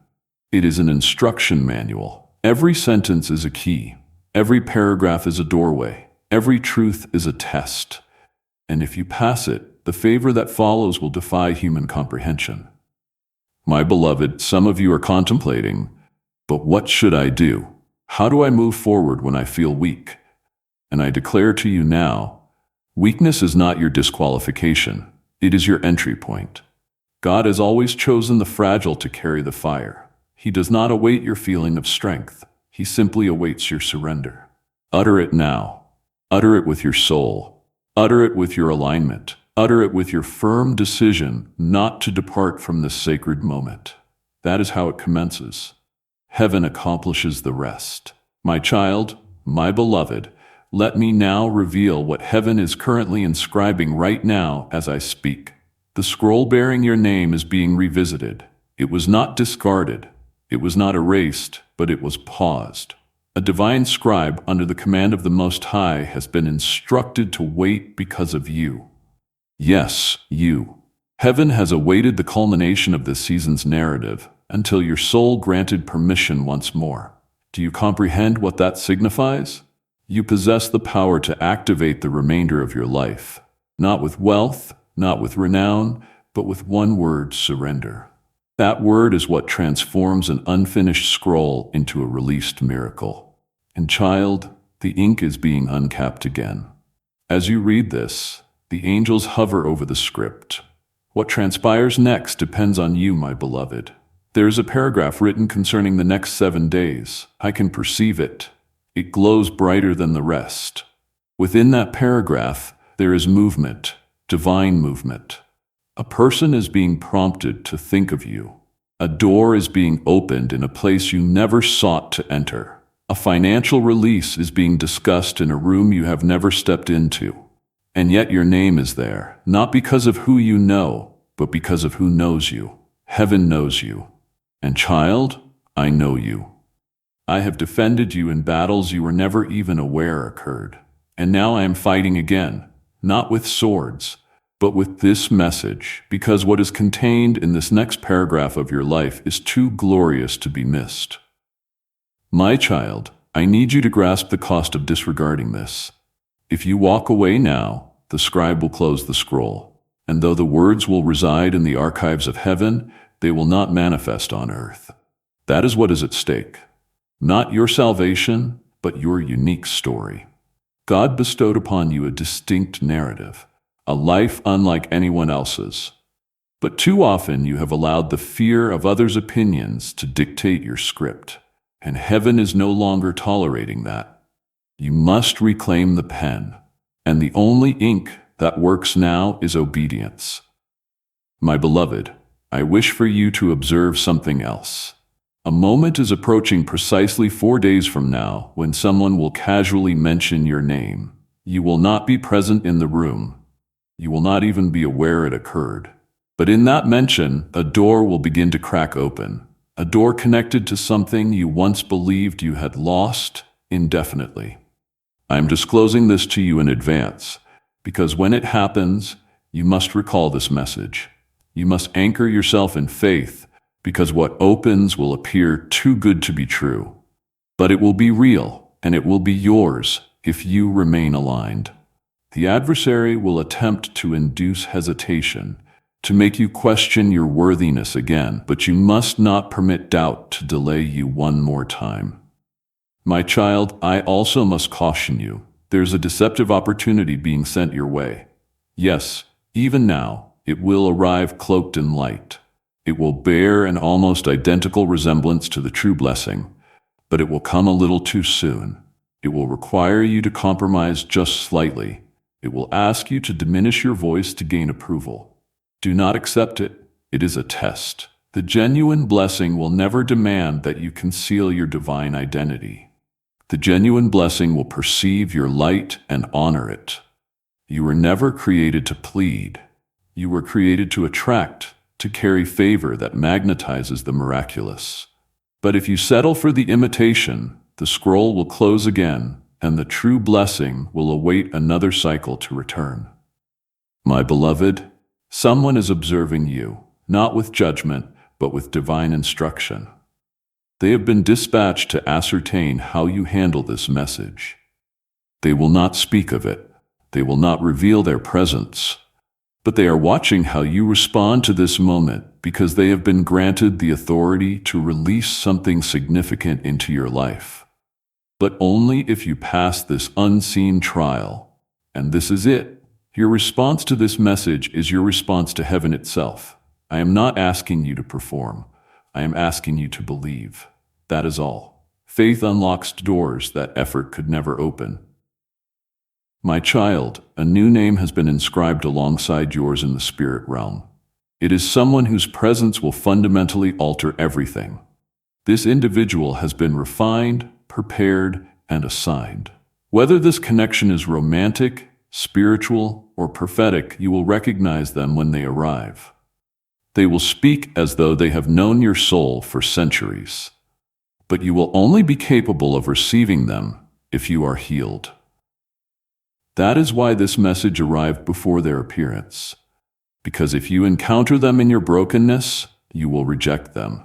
It is an instruction manual. Every sentence is a key. Every paragraph is a doorway. Every truth is a test. And if you pass it, the favor that follows will defy human comprehension. My beloved, some of you are contemplating, but what should I do? How do I move forward when I feel weak? And I declare to you now, weakness is not your disqualification. It is your entry point. God has always chosen the fragile to carry the fire. He does not await your feeling of strength. He simply awaits your surrender. Utter it now. Utter it with your soul. Utter it with your alignment. Utter it with your firm decision not to depart from this sacred moment. That is how it commences. Heaven accomplishes the rest. My child, my beloved, let me now reveal what heaven is currently inscribing right now as I speak. The scroll bearing your name is being revisited. It was not discarded. It was not erased, but it was paused. A divine scribe under the command of the Most High has been instructed to wait because of you. Yes, you. Heaven has awaited the culmination of this season's narrative until your soul granted permission once more. Do you comprehend what that signifies? You possess the power to activate the remainder of your life, not with wealth, not with renown, but with one word: surrender. That word is what transforms an unfinished scroll into a released miracle. And child, the ink is being uncapped again. As you read this, the angels hover over the script. What transpires next depends on you, my beloved. There is a paragraph written concerning the next 7 days. I can perceive it. It glows brighter than the rest. Within that paragraph, there is movement, divine movement. A person is being prompted to think of you. A door is being opened in a place you never sought to enter. A financial release is being discussed in a room you have never stepped into. And yet your name is there, not because of who you know, but because of who knows you. Heaven knows you. And child, I know you. I have defended you in battles you were never even aware occurred. And now I am fighting again, not with swords, but with this message, because what is contained in this next paragraph of your life is too glorious to be missed. My child, I need you to grasp the cost of disregarding this. If you walk away now, the scribe will close the scroll, and though the words will reside in the archives of heaven, they will not manifest on earth. That is what is at stake. Not your salvation, but your unique story. God bestowed upon you a distinct narrative, a life unlike anyone else's. But too often you have allowed the fear of others' opinions to dictate your script, and heaven is no longer tolerating that. You must reclaim the pen, and the only ink that works now is obedience. My beloved, I wish for you to observe something else. A moment is approaching precisely 4 days from now when someone will casually mention your name. You will not be present in the room. You will not even be aware it occurred. But in that mention, a door will begin to crack open, a door connected to something you once believed you had lost indefinitely. I am disclosing this to you in advance, because when it happens, you must recall this message. You must anchor yourself in faith, because what opens will appear too good to be true. But it will be real, and it will be yours if you remain aligned. The adversary will attempt to induce hesitation, to make you question your worthiness again, but you must not permit doubt to delay you one more time. My child, I also must caution you. There's a deceptive opportunity being sent your way. Yes, even now, it will arrive cloaked in light. It will bear an almost identical resemblance to the true blessing, but it will come a little too soon. It will require you to compromise just slightly. It will ask you to diminish your voice to gain approval. Do not accept it. It is a test. The genuine blessing will never demand that you conceal your divine identity. The genuine blessing will perceive your light and honor it. You were never created to plead. You were created to attract, to carry favor that magnetizes the miraculous. But if you settle for the imitation, the scroll will close again, and the true blessing will await another cycle to return. My beloved, someone is observing you, not with judgment, but with divine instruction. They have been dispatched to ascertain how you handle this message. They will not speak of it. They will not reveal their presence. But they are watching how you respond to this moment because they have been granted the authority to release something significant into your life. But only if you pass this unseen trial. And this is it. Your response to this message is your response to heaven itself. I am not asking you to perform. I am asking you to believe. That is all. Faith unlocks doors that effort could never open. My child, a new name has been inscribed alongside yours in the spirit realm. It is someone whose presence will fundamentally alter everything. This individual has been refined, prepared, and assigned. Whether this connection is romantic, spiritual, or prophetic, you will recognize them when they arrive. They will speak as though they have known your soul for centuries. But you will only be capable of receiving them if you are healed. That is why this message arrived before their appearance. Because if you encounter them in your brokenness, you will reject them.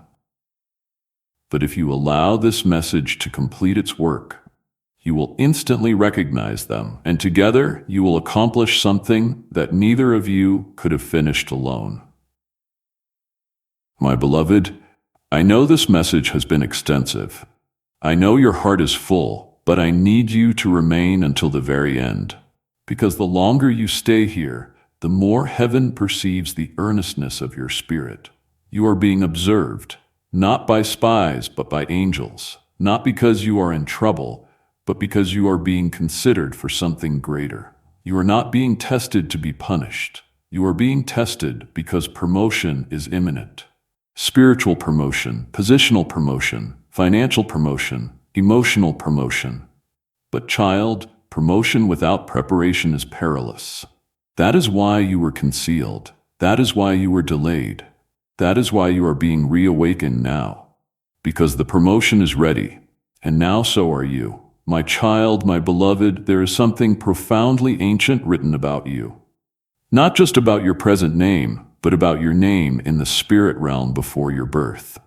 But if you allow this message to complete its work, you will instantly recognize them, and together you will accomplish something that neither of you could have finished alone. My beloved, I know this message has been extensive. I know your heart is full, but I need you to remain until the very end. Because the longer you stay here, the more heaven perceives the earnestness of your spirit. You are being observed, not by spies, but by angels. Not because you are in trouble, but because you are being considered for something greater. You are not being tested to be punished. You are being tested because promotion is imminent. Spiritual promotion, positional promotion, financial promotion, emotional promotion. But child, promotion without preparation is perilous. That is why you were concealed. That is why you were delayed. That is why you are being reawakened now. Because the promotion is ready, and now so are you. My child, my beloved, there is something profoundly ancient written about you. Not just about your present name, but about your name in the spirit realm before your birth.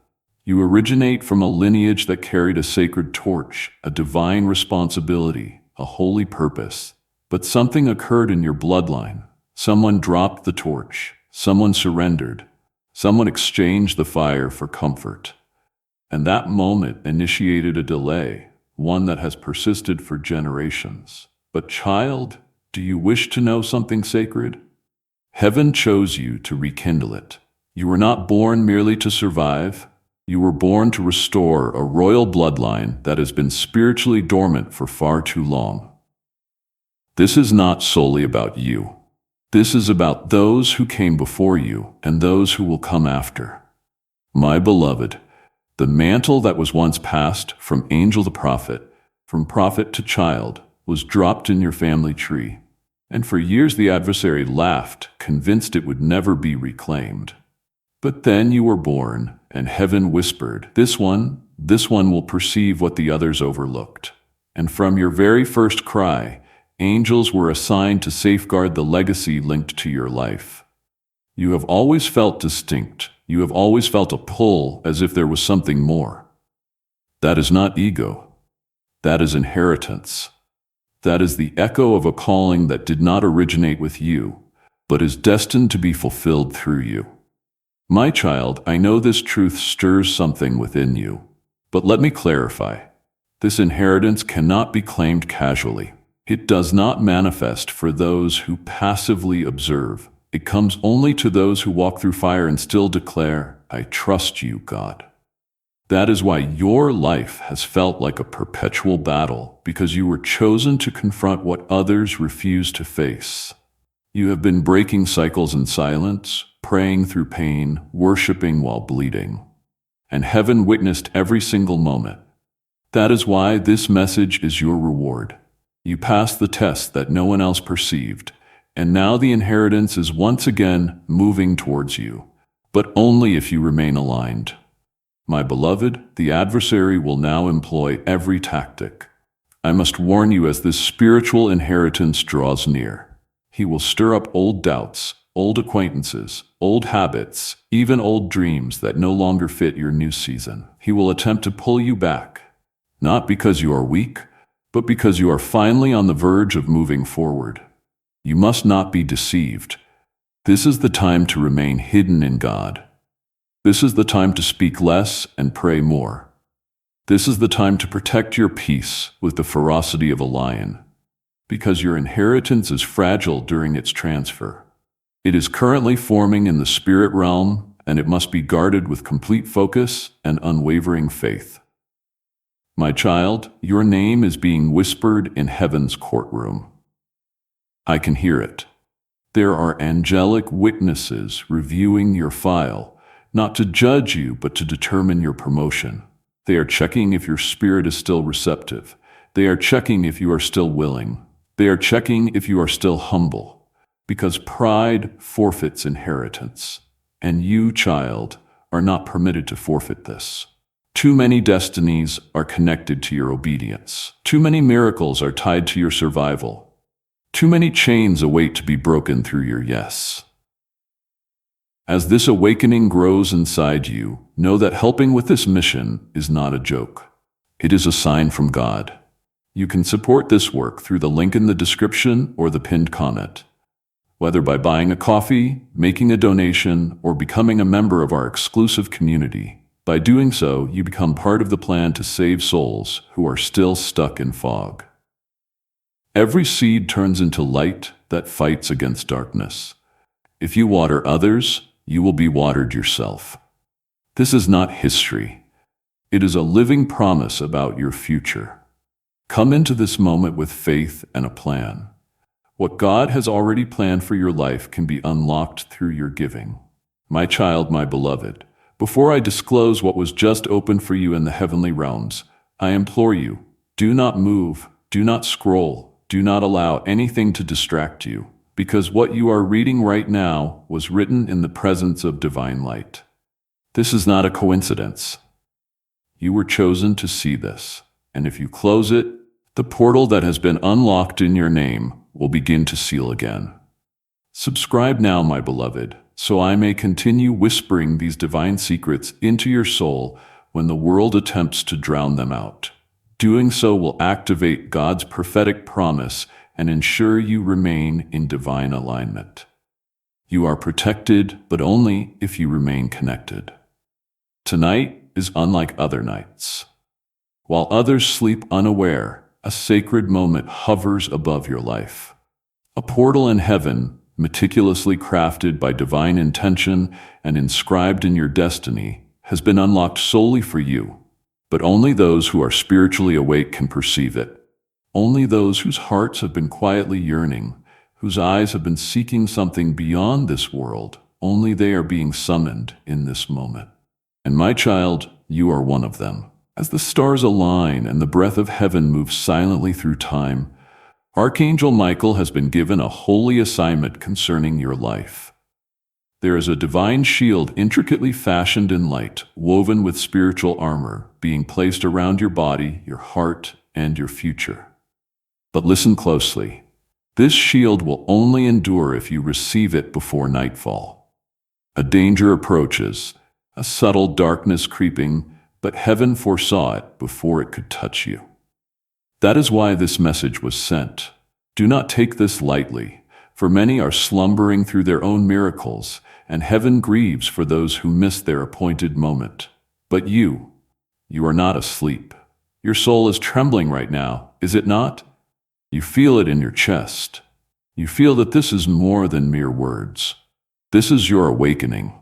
You originate from a lineage that carried a sacred torch, a divine responsibility, a holy purpose. But something occurred in your bloodline. Someone dropped the torch. Someone surrendered. Someone exchanged the fire for comfort. And that moment initiated a delay, one that has persisted for generations. But child, do you wish to know something sacred? Heaven chose you to rekindle it. You were not born merely to survive. You were born to restore a royal bloodline that has been spiritually dormant for far too long. This is not solely about you. This is about those who came before you and those who will come after. My beloved, the mantle that was once passed from angel to prophet, from prophet to child, was dropped in your family tree. And for years the adversary laughed, convinced it would never be reclaimed. But then you were born, and heaven whispered, this one will perceive what the others overlooked. And from your very first cry, angels were assigned to safeguard the legacy linked to your life. You have always felt distinct. You have always felt a pull as if there was something more. That is not ego. That is inheritance. That is the echo of a calling that did not originate with you, but is destined to be fulfilled through you. My child, I know this truth stirs something within you, but let me clarify. This inheritance cannot be claimed casually. It does not manifest for those who passively observe. It comes only to those who walk through fire and still declare, I trust you, God. That is why your life has felt like a perpetual battle, because you were chosen to confront what others refuse to face. You have been breaking cycles in silence, praying through pain, worshiping while bleeding. And heaven witnessed every single moment. That is why this message is your reward. You passed the test that no one else perceived, and now the inheritance is once again moving towards you, but only if you remain aligned. My beloved, the adversary will now employ every tactic. I must warn you as this spiritual inheritance draws near. He will stir up old doubts, old acquaintances, old habits, even old dreams that no longer fit your new season. He will attempt to pull you back, not because you are weak, but because you are finally on the verge of moving forward. You must not be deceived. This is the time to remain hidden in God. This is the time to speak less and pray more. This is the time to protect your peace with the ferocity of a lion, because your inheritance is fragile during its transfer. It is currently forming in the spirit realm, and it must be guarded with complete focus and unwavering faith. My child, your name is being whispered in heaven's courtroom. I can hear it. There are angelic witnesses reviewing your file, not to judge you, but to determine your promotion. They are checking if your spirit is still receptive. They are checking if you are still willing. They are checking if you are still humble, because pride forfeits inheritance, and you, child, are not permitted to forfeit this. Too many destinies are connected to your obedience. Too many miracles are tied to your survival. Too many chains await to be broken through your yes. As this awakening grows inside you, know that helping with this mission is not a joke. It is a sign from God. You can support this work through the link in the description or the pinned comment. Whether by buying a coffee, making a donation, or becoming a member of our exclusive community, by doing so, you become part of the plan to save souls who are still stuck in fog. Every seed turns into light that fights against darkness. If you water others, you will be watered yourself. This is not history. It is a living promise about your future. Come into this moment with faith and a plan. What God has already planned for your life can be unlocked through your giving. My child, my beloved, before I disclose what was just opened for you in the heavenly realms, I implore you, do not move, do not scroll, do not allow anything to distract you, because what you are reading right now was written in the presence of divine light. This is not a coincidence. You were chosen to see this, and if you close it, the portal that has been unlocked in your name will begin to seal again. Subscribe now, my beloved, so I may continue whispering these divine secrets into your soul when the world attempts to drown them out. Doing so will activate God's prophetic promise and ensure you remain in divine alignment. You are protected, but only if you remain connected. Tonight is unlike other nights. While others sleep unaware, a sacred moment hovers above your life. A portal in heaven, meticulously crafted by divine intention and inscribed in your destiny, has been unlocked solely for you. But only those who are spiritually awake can perceive it. Only those whose hearts have been quietly yearning, whose eyes have been seeking something beyond this world, only they are being summoned in this moment. And my child, you are one of them. As the stars align and the breath of heaven moves silently through time, Archangel Michael has been given a holy assignment concerning your life. There is a divine shield intricately fashioned in light, woven with spiritual armor, being placed around your body, your heart, and your future. But listen closely. This shield will only endure if you receive it before nightfall. A danger approaches, a subtle darkness creeping, but heaven foresaw it before it could touch you. That is why this message was sent. Do not take this lightly, for many are slumbering through their own miracles, and heaven grieves for those who miss their appointed moment. But you are not asleep. Your soul is trembling right now, is it not? You feel it in your chest. You feel that this is more than mere words. This is your awakening.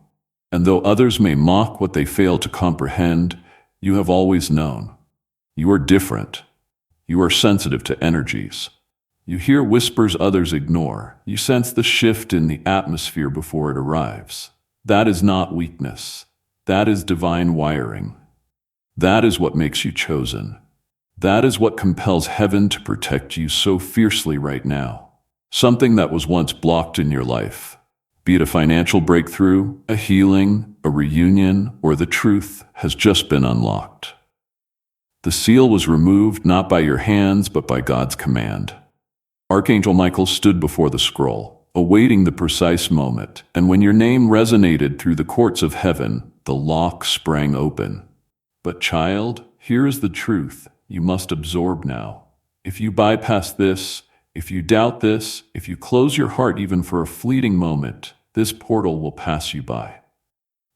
And though others may mock what they fail to comprehend, you have always known. You are different. You are sensitive to energies. You hear whispers others ignore. You sense the shift in the atmosphere before it arrives. That is not weakness. That is divine wiring. That is what makes you chosen. That is what compels heaven to protect you so fiercely right now. Something that was once blocked in your life, be it a financial breakthrough, a healing, a reunion, or the truth, has just been unlocked. The seal was removed not by your hands, but by God's command. Archangel Michael stood before the scroll, awaiting the precise moment, and when your name resonated through the courts of heaven, the lock sprang open. But child, here is the truth you must absorb now. If you bypass this, if you doubt this, if you close your heart even for a fleeting moment, this portal will pass you by.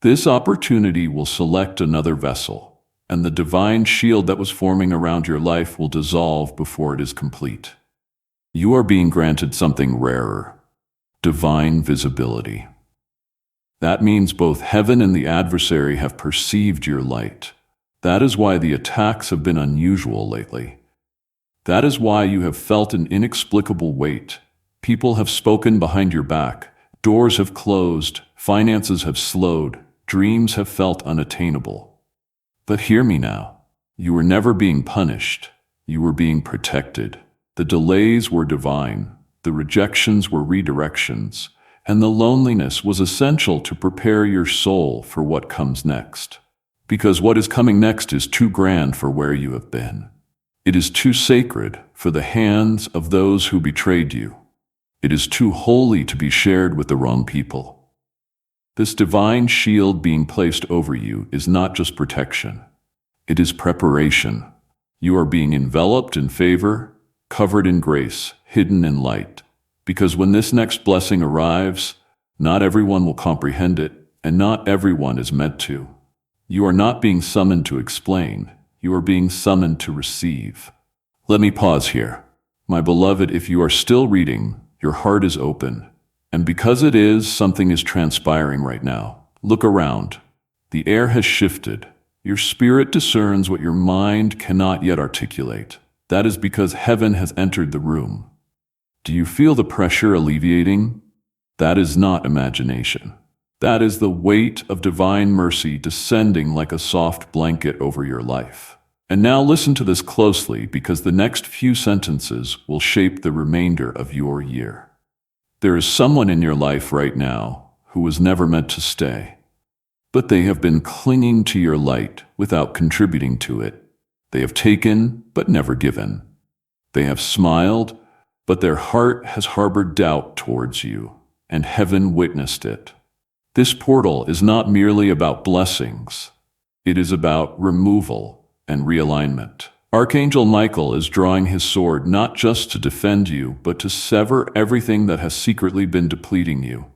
This opportunity will select another vessel, and the divine shield that was forming around your life will dissolve before it is complete. You are being granted something rarer, divine visibility. That means both heaven and the adversary have perceived your light. That is why the attacks have been unusual lately. That is why you have felt an inexplicable weight. People have spoken behind your back. Doors have closed. Finances have slowed. Dreams have felt unattainable. But hear me now. You were never being punished. You were being protected. The delays were divine. The rejections were redirections. And the loneliness was essential to prepare your soul for what comes next. Because what is coming next is too grand for where you have been. It is too sacred for the hands of those who betrayed you. It is too holy to be shared with the wrong people. This divine shield being placed over you is not just protection. It is preparation. You are being enveloped in favor, covered in grace, hidden in light. Because when this next blessing arrives, not everyone will comprehend it, and not everyone is meant to. You are not being summoned to explain. You are being summoned to receive. Let me pause here. My beloved, if you are still reading, your heart is open. And because it is, something is transpiring right now. Look around. The air has shifted. Your spirit discerns what your mind cannot yet articulate. That is because heaven has entered the room. Do you feel the pressure alleviating? That is not imagination. That is the weight of divine mercy descending like a soft blanket over your life. And now listen to this closely, because the next few sentences will shape the remainder of your year. There is someone in your life right now who was never meant to stay, but they have been clinging to your light without contributing to it. They have taken, but never given. They have smiled, but their heart has harbored doubt towards you, and heaven witnessed it. This portal is not merely about blessings. It is about removal and realignment. Archangel Michael is drawing his sword not just to defend you, but to sever everything that has secretly been depleting you.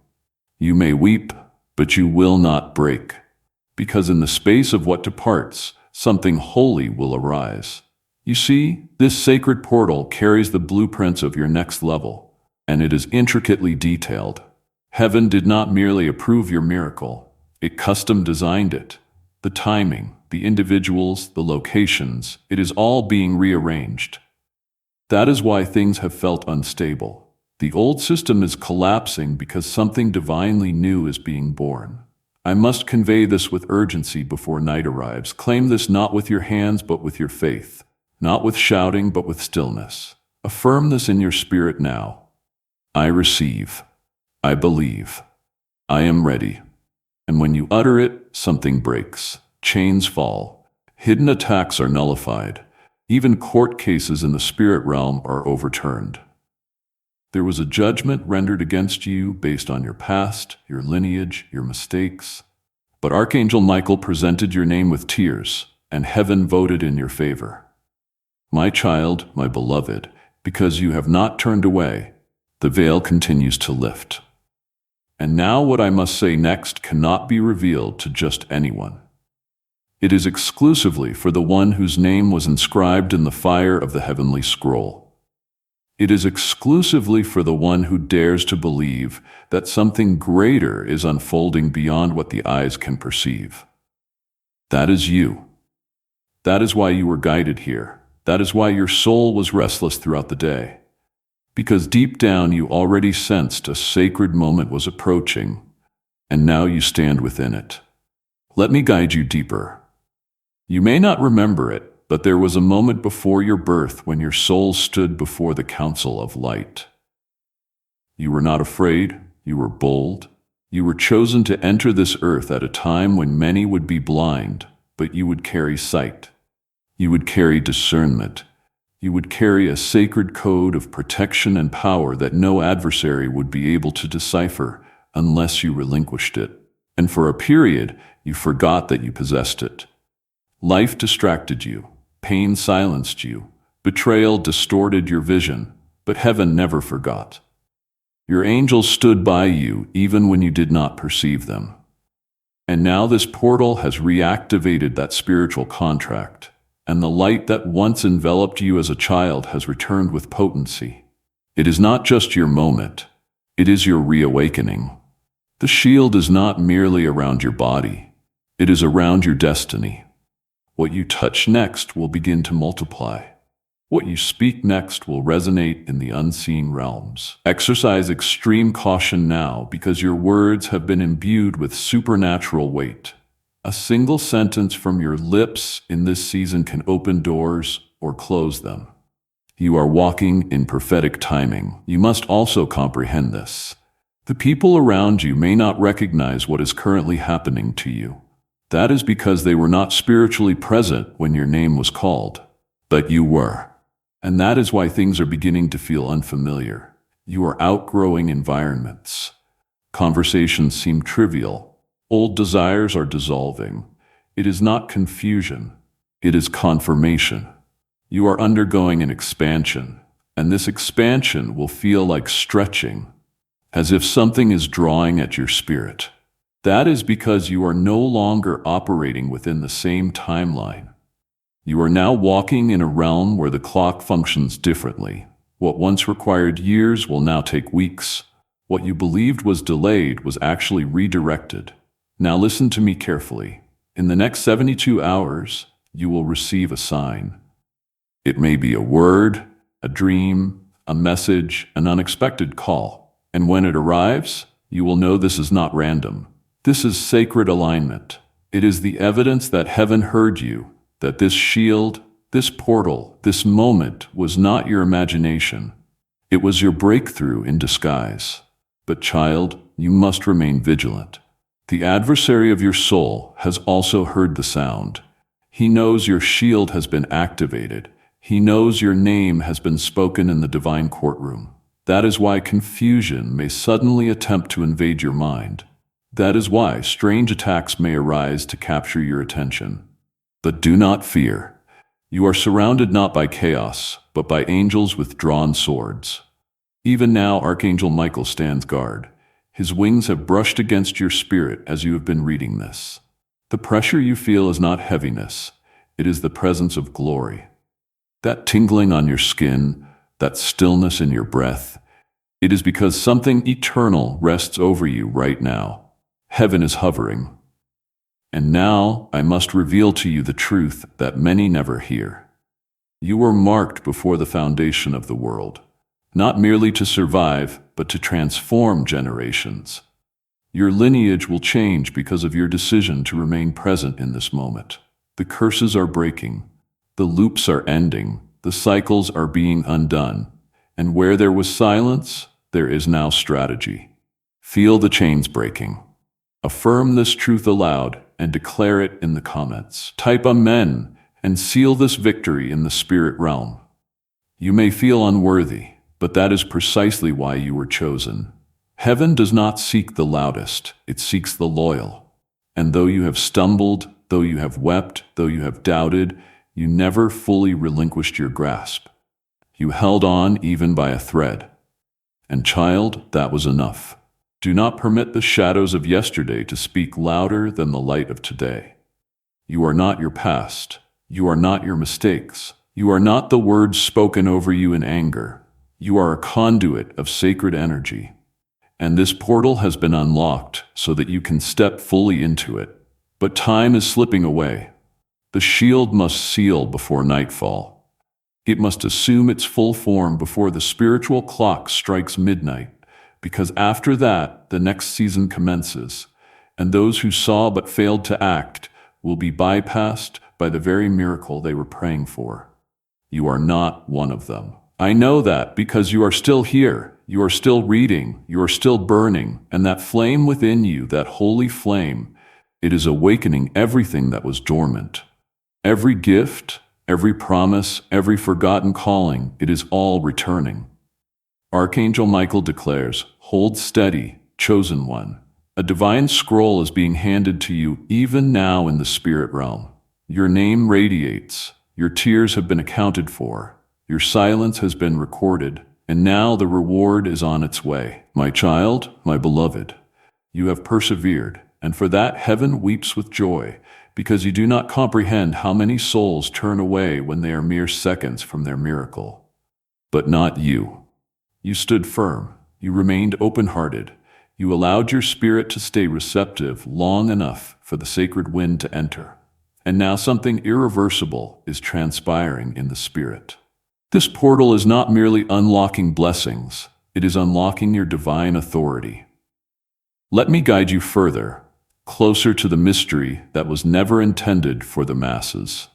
You may weep, but you will not break, because in the space of what departs, something holy will arise. You see, this sacred portal carries the blueprints of your next level, and it is intricately detailed. Heaven did not merely approve your miracle, it custom designed it. The timing, the individuals, the locations, it is all being rearranged. That is why things have felt unstable. The old system is collapsing because something divinely new is being born. I must convey this with urgency before night arrives. Claim this not with your hands but with your faith, not with shouting but with stillness. Affirm this in your spirit now. I receive. I believe. I am ready. And when you utter it, something breaks. Chains fall. Hidden attacks are nullified. Even court cases in the spirit realm are overturned. There was a judgment rendered against you based on your past, your lineage, your mistakes. But Archangel Michael presented your name with tears, and heaven voted in your favor. My child, my beloved, because you have not turned away, the veil continues to lift. And now what I must say next cannot be revealed to just anyone. It is exclusively for the one whose name was inscribed in the fire of the heavenly scroll. It is exclusively for the one who dares to believe that something greater is unfolding beyond what the eyes can perceive. That is you. That is why you were guided here. That is why your soul was restless throughout the day. Because deep down you already sensed a sacred moment was approaching, and now you stand within it. Let me guide you deeper. You may not remember it, but there was a moment before your birth when your soul stood before the council of light. You were not afraid, you were bold. You were chosen to enter this earth at a time when many would be blind, but you would carry sight. You would carry discernment. You would carry a sacred code of protection and power that no adversary would be able to decipher unless you relinquished it. And for a period, you forgot that you possessed it. Life distracted you, pain silenced you, betrayal distorted your vision, but heaven never forgot. Your angels stood by you even when you did not perceive them. And now this portal has reactivated that spiritual contract, and the light that once enveloped you as a child has returned with potency. It is not just your moment, it is your reawakening. The shield is not merely around your body, it is around your destiny. What you touch next will begin to multiply. What you speak next will resonate in the unseen realms. Exercise extreme caution now because your words have been imbued with supernatural weight. A single sentence from your lips in this season can open doors or close them. You are walking in prophetic timing. You must also comprehend this. The people around you may not recognize what is currently happening to you. That is because they were not spiritually present when your name was called. But you were. And that is why things are beginning to feel unfamiliar. You are outgrowing environments. Conversations seem trivial. Old desires are dissolving. It is not confusion. It is confirmation. You are undergoing an expansion, and this expansion will feel like stretching, as if something is drawing at your spirit. That is because you are no longer operating within the same timeline. You are now walking in a realm where the clock functions differently. What once required years will now take weeks. What you believed was delayed was actually redirected. Now listen to me carefully. In the next 72 hours, you will receive a sign. It may be a word, a dream, a message, an unexpected call. And when it arrives, you will know this is not random. This is sacred alignment. It is the evidence that heaven heard you, that this shield, this portal, this moment was not your imagination. It was your breakthrough in disguise. But child, you must remain vigilant. The adversary of your soul has also heard the sound. He knows your shield has been activated. He knows your name has been spoken in the divine courtroom. That is why confusion may suddenly attempt to invade your mind. That is why strange attacks may arise to capture your attention. But do not fear. You are surrounded not by chaos, but by angels with drawn swords. Even now, Archangel Michael stands guard. His wings have brushed against your spirit as you have been reading this. The pressure you feel is not heaviness. It is the presence of glory. That tingling on your skin, that stillness in your breath, it is because something eternal rests over you right now. Heaven is hovering. And now I must reveal to you the truth that many never hear. You were marked before the foundation of the world, not merely to survive, but to transform generations. Your lineage will change because of your decision to remain present in this moment. The curses are breaking, the loops are ending, the cycles are being undone, and where there was silence, there is now strategy. Feel the chains breaking. Affirm this truth aloud and declare it in the comments. Type Amen and seal this victory in the spirit realm. You may feel unworthy, but that is precisely why you were chosen. Heaven does not seek the loudest, it seeks the loyal. And though you have stumbled, though you have wept, though you have doubted, you never fully relinquished your grasp. You held on even by a thread. And child, that was enough. Do not permit the shadows of yesterday to speak louder than the light of today. You are not your past. You are not your mistakes. You are not the words spoken over you in anger. You are a conduit of sacred energy. And this portal has been unlocked so that you can step fully into it. But time is slipping away. The shield must seal before nightfall. It must assume its full form before the spiritual clock strikes midnight, because after that, the next season commences, and those who saw but failed to act will be bypassed by the very miracle they were praying for. You are not one of them. I know that because you are still here. You are still reading, you are still burning, and that flame within you, that holy flame, it is awakening everything that was dormant. Every gift, every promise, every forgotten calling, it is all returning. Archangel Michael declares, "Hold steady, chosen one." A divine scroll is being handed to you even now in the spirit realm. Your name radiates, your tears have been accounted for, your silence has been recorded, and now the reward is on its way. My child, my beloved, you have persevered, and for that heaven weeps with joy, because you do not comprehend how many souls turn away when they are mere seconds from their miracle. But not you. You stood firm, you remained open-hearted, you allowed your spirit to stay receptive long enough for the sacred wind to enter. And now something irreversible is transpiring in the spirit. This portal is not merely unlocking blessings, it is unlocking your divine authority. Let me guide you further, closer to the mystery that was never intended for the masses.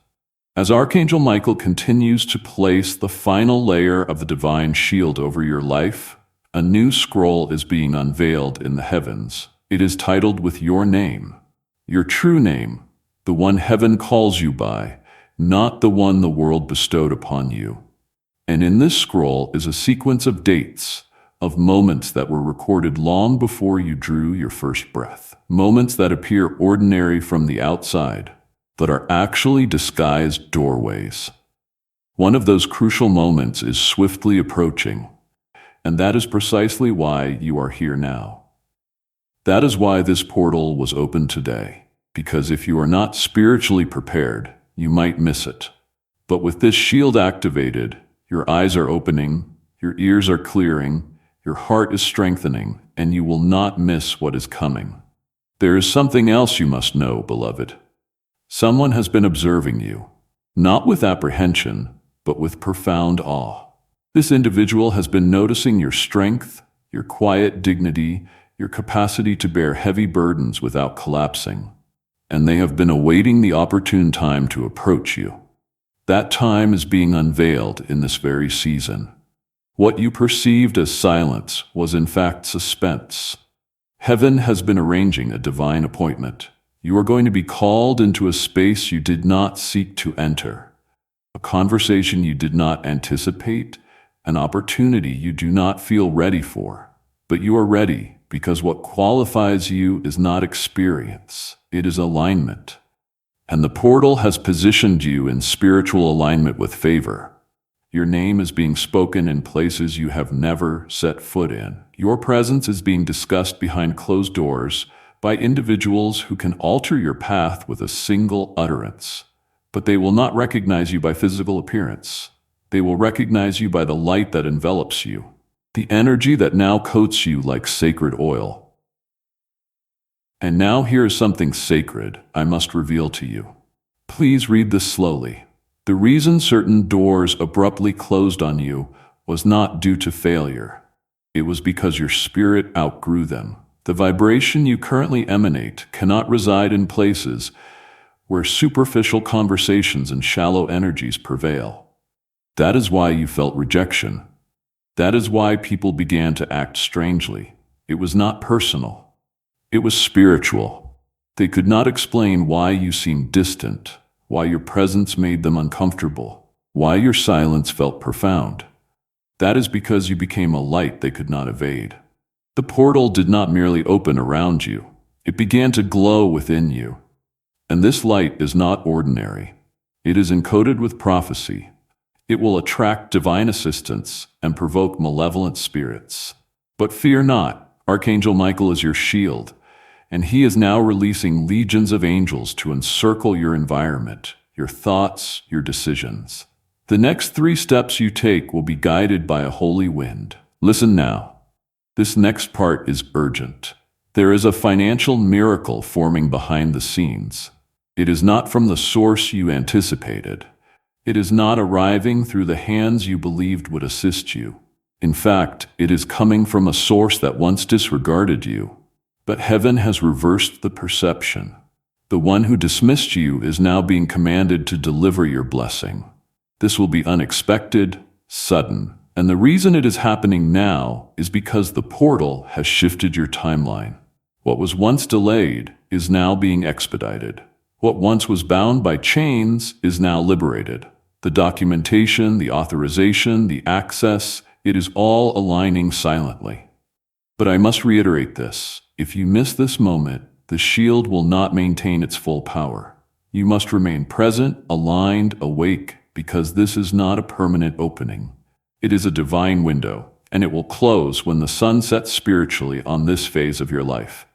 As Archangel Michael continues to place the final layer of the divine shield over your life, a new scroll is being unveiled in the heavens. It is titled with your name, your true name, the one heaven calls you by, not the one the world bestowed upon you. And in this scroll is a sequence of dates, of moments that were recorded long before you drew your first breath. Moments that appear ordinary from the outside, but are actually disguised doorways. One of those crucial moments is swiftly approaching, and that is precisely why you are here now. That is why this portal was opened today, because if you are not spiritually prepared, you might miss it. But with this shield activated, your eyes are opening, your ears are clearing, your heart is strengthening, and you will not miss what is coming. There is something else you must know, beloved. Someone has been observing you, not with apprehension, but with profound awe. This individual has been noticing your strength, your quiet dignity, your capacity to bear heavy burdens without collapsing, and they have been awaiting the opportune time to approach you. That time is being unveiled in this very season. What you perceived as silence was in fact suspense. Heaven has been arranging a divine appointment. You are going to be called into a space you did not seek to enter, a conversation you did not anticipate, an opportunity you do not feel ready for. But you are ready because what qualifies you is not experience, it is alignment. And the portal has positioned you in spiritual alignment with favor. Your name is being spoken in places you have never set foot in. Your presence is being discussed behind closed doors by individuals who can alter your path with a single utterance. but they will not recognize you by physical appearance. They will recognize you by the light that envelops you, the energy that now coats you like sacred oil. And now here is something sacred I must reveal to you. Please read this slowly. The reason certain doors abruptly closed on you was not due to failure. It was because your spirit outgrew them. The vibration you currently emanate cannot reside in places where superficial conversations and shallow energies prevail. That is why you felt rejection. That is why people began to act strangely. It was not personal. It was spiritual. They could not explain why you seemed distant, why your presence made them uncomfortable, why your silence felt profound. That is because you became a light they could not evade. The portal did not merely open around you. It began to glow within you. And this light is not ordinary. It is encoded with prophecy. It will attract divine assistance and provoke malevolent spirits. But fear not, Archangel Michael is your shield, and he is now releasing legions of angels to encircle your environment, your thoughts, your decisions. The next 3 steps you take will be guided by a holy wind. Listen now. This next part is urgent. There is a financial miracle forming behind the scenes. It is not from the source you anticipated. It is not arriving through the hands you believed would assist you. In fact, it is coming from a source that once disregarded you. But heaven has reversed the perception. The one who dismissed you is now being commanded to deliver your blessing. This will be unexpected, sudden, and the reason it is happening now is because the portal has shifted your timeline. What was once delayed is now being expedited. What once was bound by chains is now liberated. The documentation, the authorization, the access, it is all aligning silently. But I must reiterate this. If you miss this moment, the shield will not maintain its full power. You must remain present, aligned, awake, because this is not a permanent opening. It is a divine window, and it will close when the sun sets spiritually on this phase of your life.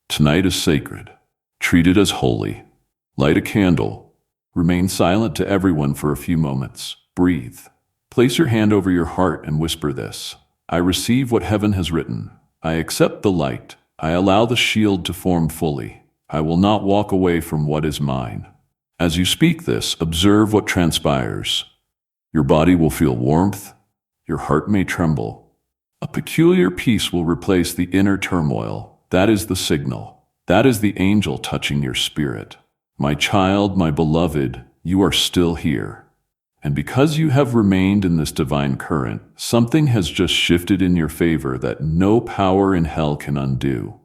Tonight is sacred. Treat it as holy. Light a candle. Remain silent to everyone for a few moments. Breathe. Place your hand over your heart and whisper this. I receive what heaven has written. I accept the light. I allow the shield to form fully. I will not walk away from what is mine. As you speak this, observe what transpires. Your body will feel warmth. Your heart may tremble. A peculiar peace will replace the inner turmoil. That is the signal. That is the angel touching your spirit. My child, my beloved, you are still here. And because you have remained in this divine current, something has just shifted in your favor that no power in hell can undo.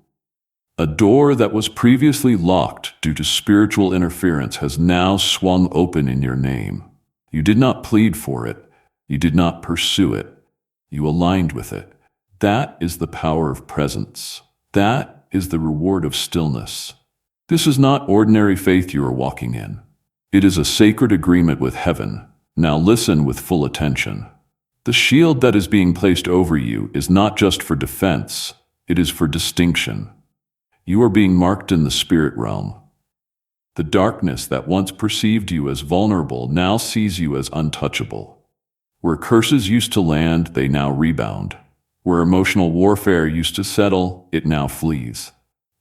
A door that was previously locked due to spiritual interference has now swung open in your name. You did not plead for it. You did not pursue it. You aligned with it. That is the power of presence. That is the reward of stillness. This is not ordinary faith you are walking in. It is a sacred agreement with heaven. Now listen with full attention. The shield that is being placed over you is not just for defense. It is for distinction. You are being marked in the spirit realm. The darkness that once perceived you as vulnerable now sees you as untouchable. Where curses used to land, they now rebound. Where emotional warfare used to settle, it now flees.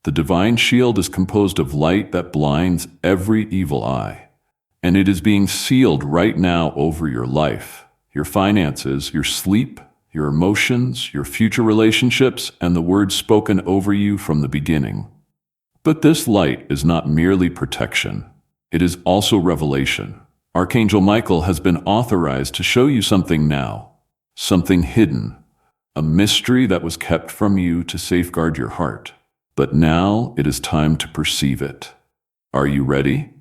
The divine shield is composed of light that blinds every evil eye. And it is being sealed right now over your life, your finances, your sleep, your emotions, your future relationships, and the words spoken over you from the beginning. But this light is not merely protection. It is also revelation. Archangel Michael has been authorized to show you something now, something hidden, a mystery that was kept from you to safeguard your heart. But now it is time to perceive it. Are you ready?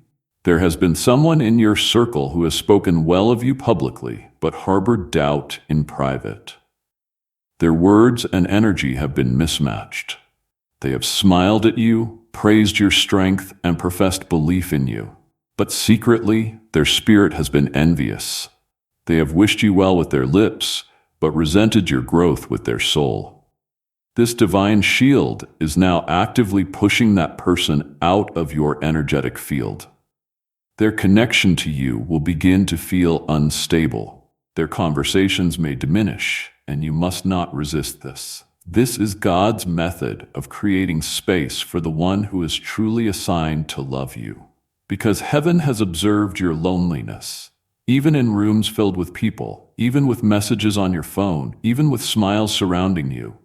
There has been someone in your circle who has spoken well of you publicly, but harbored doubt in private. Their words and energy have been mismatched. They have smiled at you, praised your strength, and professed belief in you. But secretly, their spirit has been envious. They have wished you well with their lips, but resented your growth with their soul. This divine shield is now actively pushing that person out of your energetic field. Their connection to you will begin to feel unstable. Their conversations may diminish, and you must not resist this. This is God's method of creating space for the one who is truly assigned to love you. Because heaven has observed your loneliness. Even in rooms filled with people, even with messages on your phone, even with smiles surrounding you,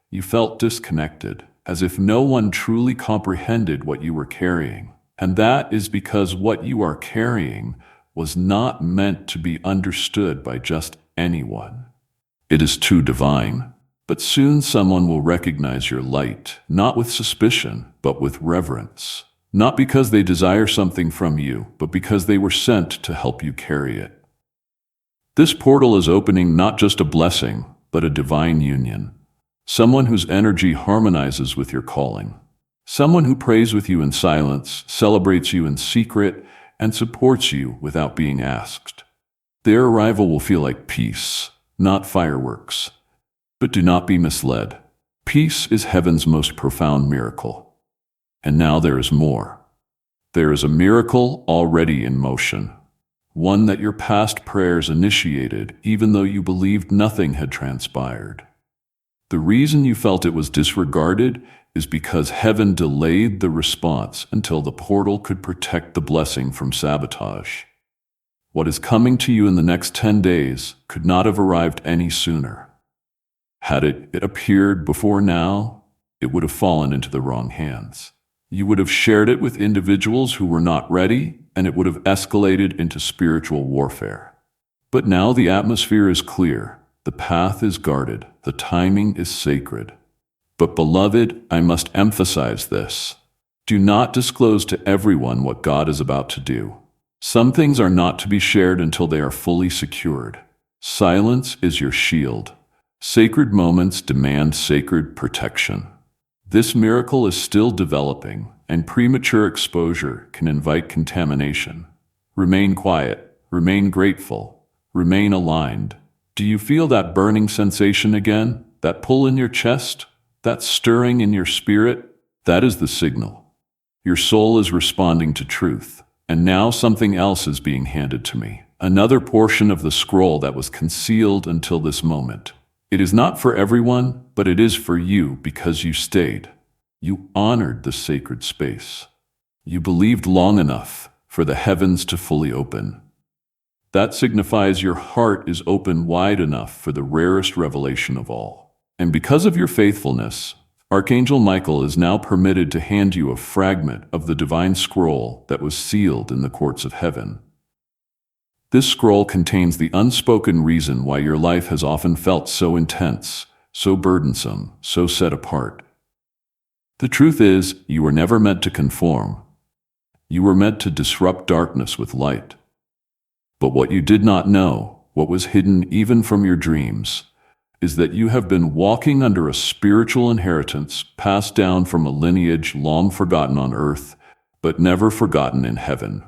you felt disconnected, as if no one truly comprehended what you were carrying. And that is because what you are carrying was not meant to be understood by just anyone. It is too divine. But soon someone will recognize your light, not with suspicion, but with reverence. Not because they desire something from you, but because they were sent to help you carry it. This portal is opening not just a blessing, but a divine union. Someone whose energy harmonizes with your calling. Someone who prays with you in silence, celebrates you in secret, and supports you without being asked. Their arrival will feel like peace, not fireworks. But do not be misled. Peace is heaven's most profound miracle. And now there is more. There is a miracle already in motion. One that your past prayers initiated, even though you believed nothing had transpired. The reason you felt it was disregarded is because heaven delayed the response until the portal could protect the blessing from sabotage. What is coming to you in the next 10 days could not have arrived any sooner. Had it appeared before now, it would have fallen into the wrong hands. You would have shared it with individuals who were not ready, and it would have escalated into spiritual warfare. But now the atmosphere is clear, the path is guarded, the timing is sacred. But beloved, I must emphasize this. Do not disclose to everyone what God is about to do. Some things are not to be shared until they are fully secured. Silence is your shield. Sacred moments demand sacred protection. This miracle is still developing, and premature exposure can invite contamination. Remain quiet, remain grateful, remain aligned. Do you feel that burning sensation again? That pull in your chest? That stirring in your spirit? That is the signal. Your soul is responding to truth, and now something else is being handed to me. Another portion of the scroll that was concealed until this moment. It is not for everyone, but it is for you because you stayed. You honored the sacred space. You believed long enough for the heavens to fully open. That signifies your heart is open wide enough for the rarest revelation of all. And because of your faithfulness, Archangel Michael is now permitted to hand you a fragment of the divine scroll that was sealed in the courts of heaven. This scroll contains the unspoken reason why your life has often felt so intense, so burdensome, so set apart. The truth is, you were never meant to conform. You were meant to disrupt darkness with light. But what you did not know, what was hidden even from your dreams, is that you have been walking under a spiritual inheritance passed down from a lineage long forgotten on earth, but never forgotten in heaven.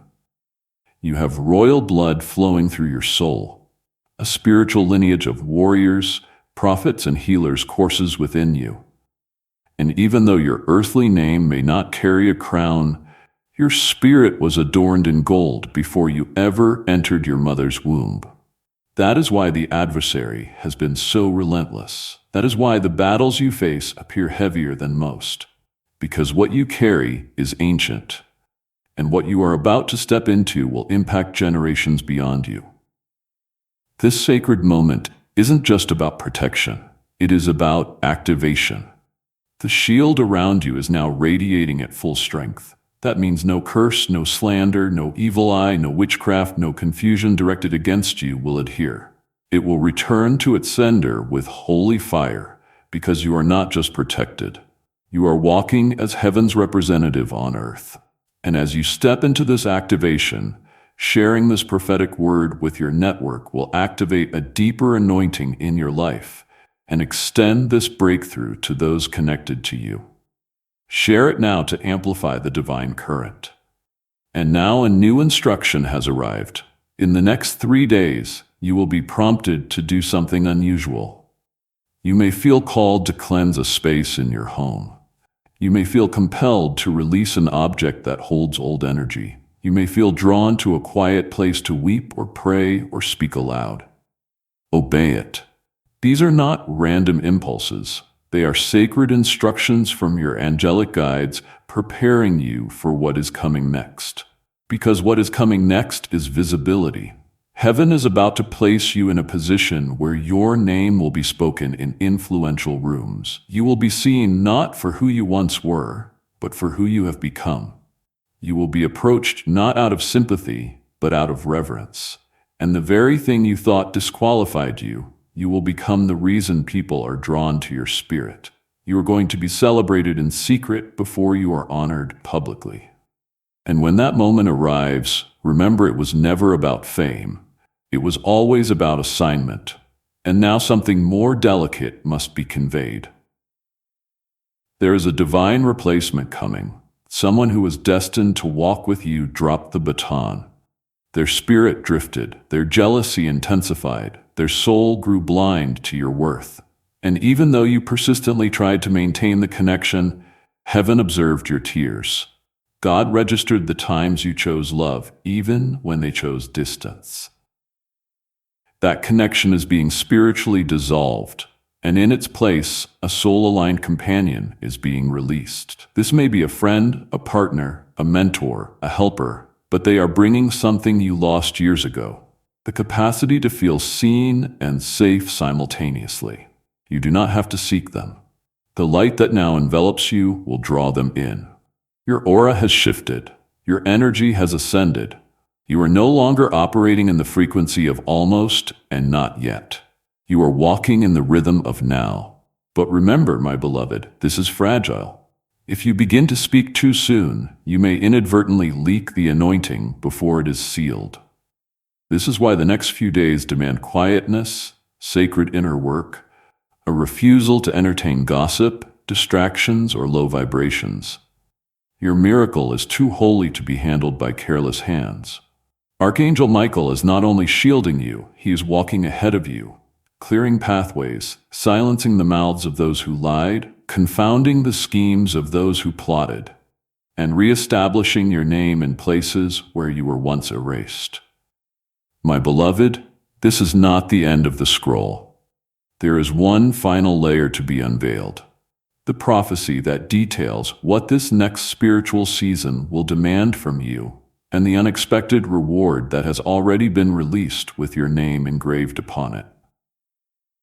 You have royal blood flowing through your soul. A spiritual lineage of warriors, prophets, and healers courses within you. And even though your earthly name may not carry a crown, your spirit was adorned in gold before you ever entered your mother's womb. That is why the adversary has been so relentless. That is why the battles you face appear heavier than most. Because what you carry is ancient. And what you are about to step into will impact generations beyond you. This sacred moment isn't just about protection. It is about activation. The shield around you is now radiating at full strength. That means no curse, no slander, no evil eye, no witchcraft, no confusion directed against you will adhere. It will return to its sender with holy fire, because you are not just protected. You are walking as heaven's representative on earth. And as you step into this activation, sharing this prophetic word with your network will activate a deeper anointing in your life and extend this breakthrough to those connected to you. Share it now to amplify the divine current. And now a new instruction has arrived. In the next 3 days, you will be prompted to do something unusual. You may feel called to cleanse a space in your home. You may feel compelled to release an object that holds old energy. You may feel drawn to a quiet place to weep or pray or speak aloud. Obey it. These are not random impulses. They are sacred instructions from your angelic guides preparing you for what is coming next. Because what is coming next is visibility. Heaven is about to place you in a position where your name will be spoken in influential rooms. You will be seen not for who you once were, but for who you have become. You will be approached not out of sympathy, but out of reverence. And the very thing you thought disqualified you, you will become the reason people are drawn to your spirit. You are going to be celebrated in secret before you are honored publicly. And when that moment arrives, remember it was never about fame. It was always about assignment. And now something more delicate must be conveyed. There is a divine replacement coming. Someone who was destined to walk with you dropped the baton. Their spirit drifted, their jealousy intensified, their soul grew blind to your worth. And even though you persistently tried to maintain the connection, heaven observed your tears. God registered the times you chose love, even when they chose distance. That connection is being spiritually dissolved, and in its place, a soul-aligned companion is being released. This may be a friend, a partner, a mentor, a helper, but they are bringing something you lost years ago: the capacity to feel seen and safe simultaneously. You do not have to seek them. The light that now envelops you will draw them in. Your aura has shifted. Your energy has ascended. You are no longer operating in the frequency of almost and not yet. You are walking in the rhythm of now. But remember, my beloved, this is fragile. If you begin to speak too soon, you may inadvertently leak the anointing before it is sealed. This is why the next few days demand quietness, sacred inner work, a refusal to entertain gossip, distractions, or low vibrations. Your miracle is too holy to be handled by careless hands. Archangel Michael is not only shielding you, he is walking ahead of you, clearing pathways, silencing the mouths of those who lied, confounding the schemes of those who plotted, and reestablishing your name in places where you were once erased. My beloved, this is not the end of the scroll. There is one final layer to be unveiled. The prophecy that details what this next spiritual season will demand from you, and the unexpected reward that has already been released with your name engraved upon it.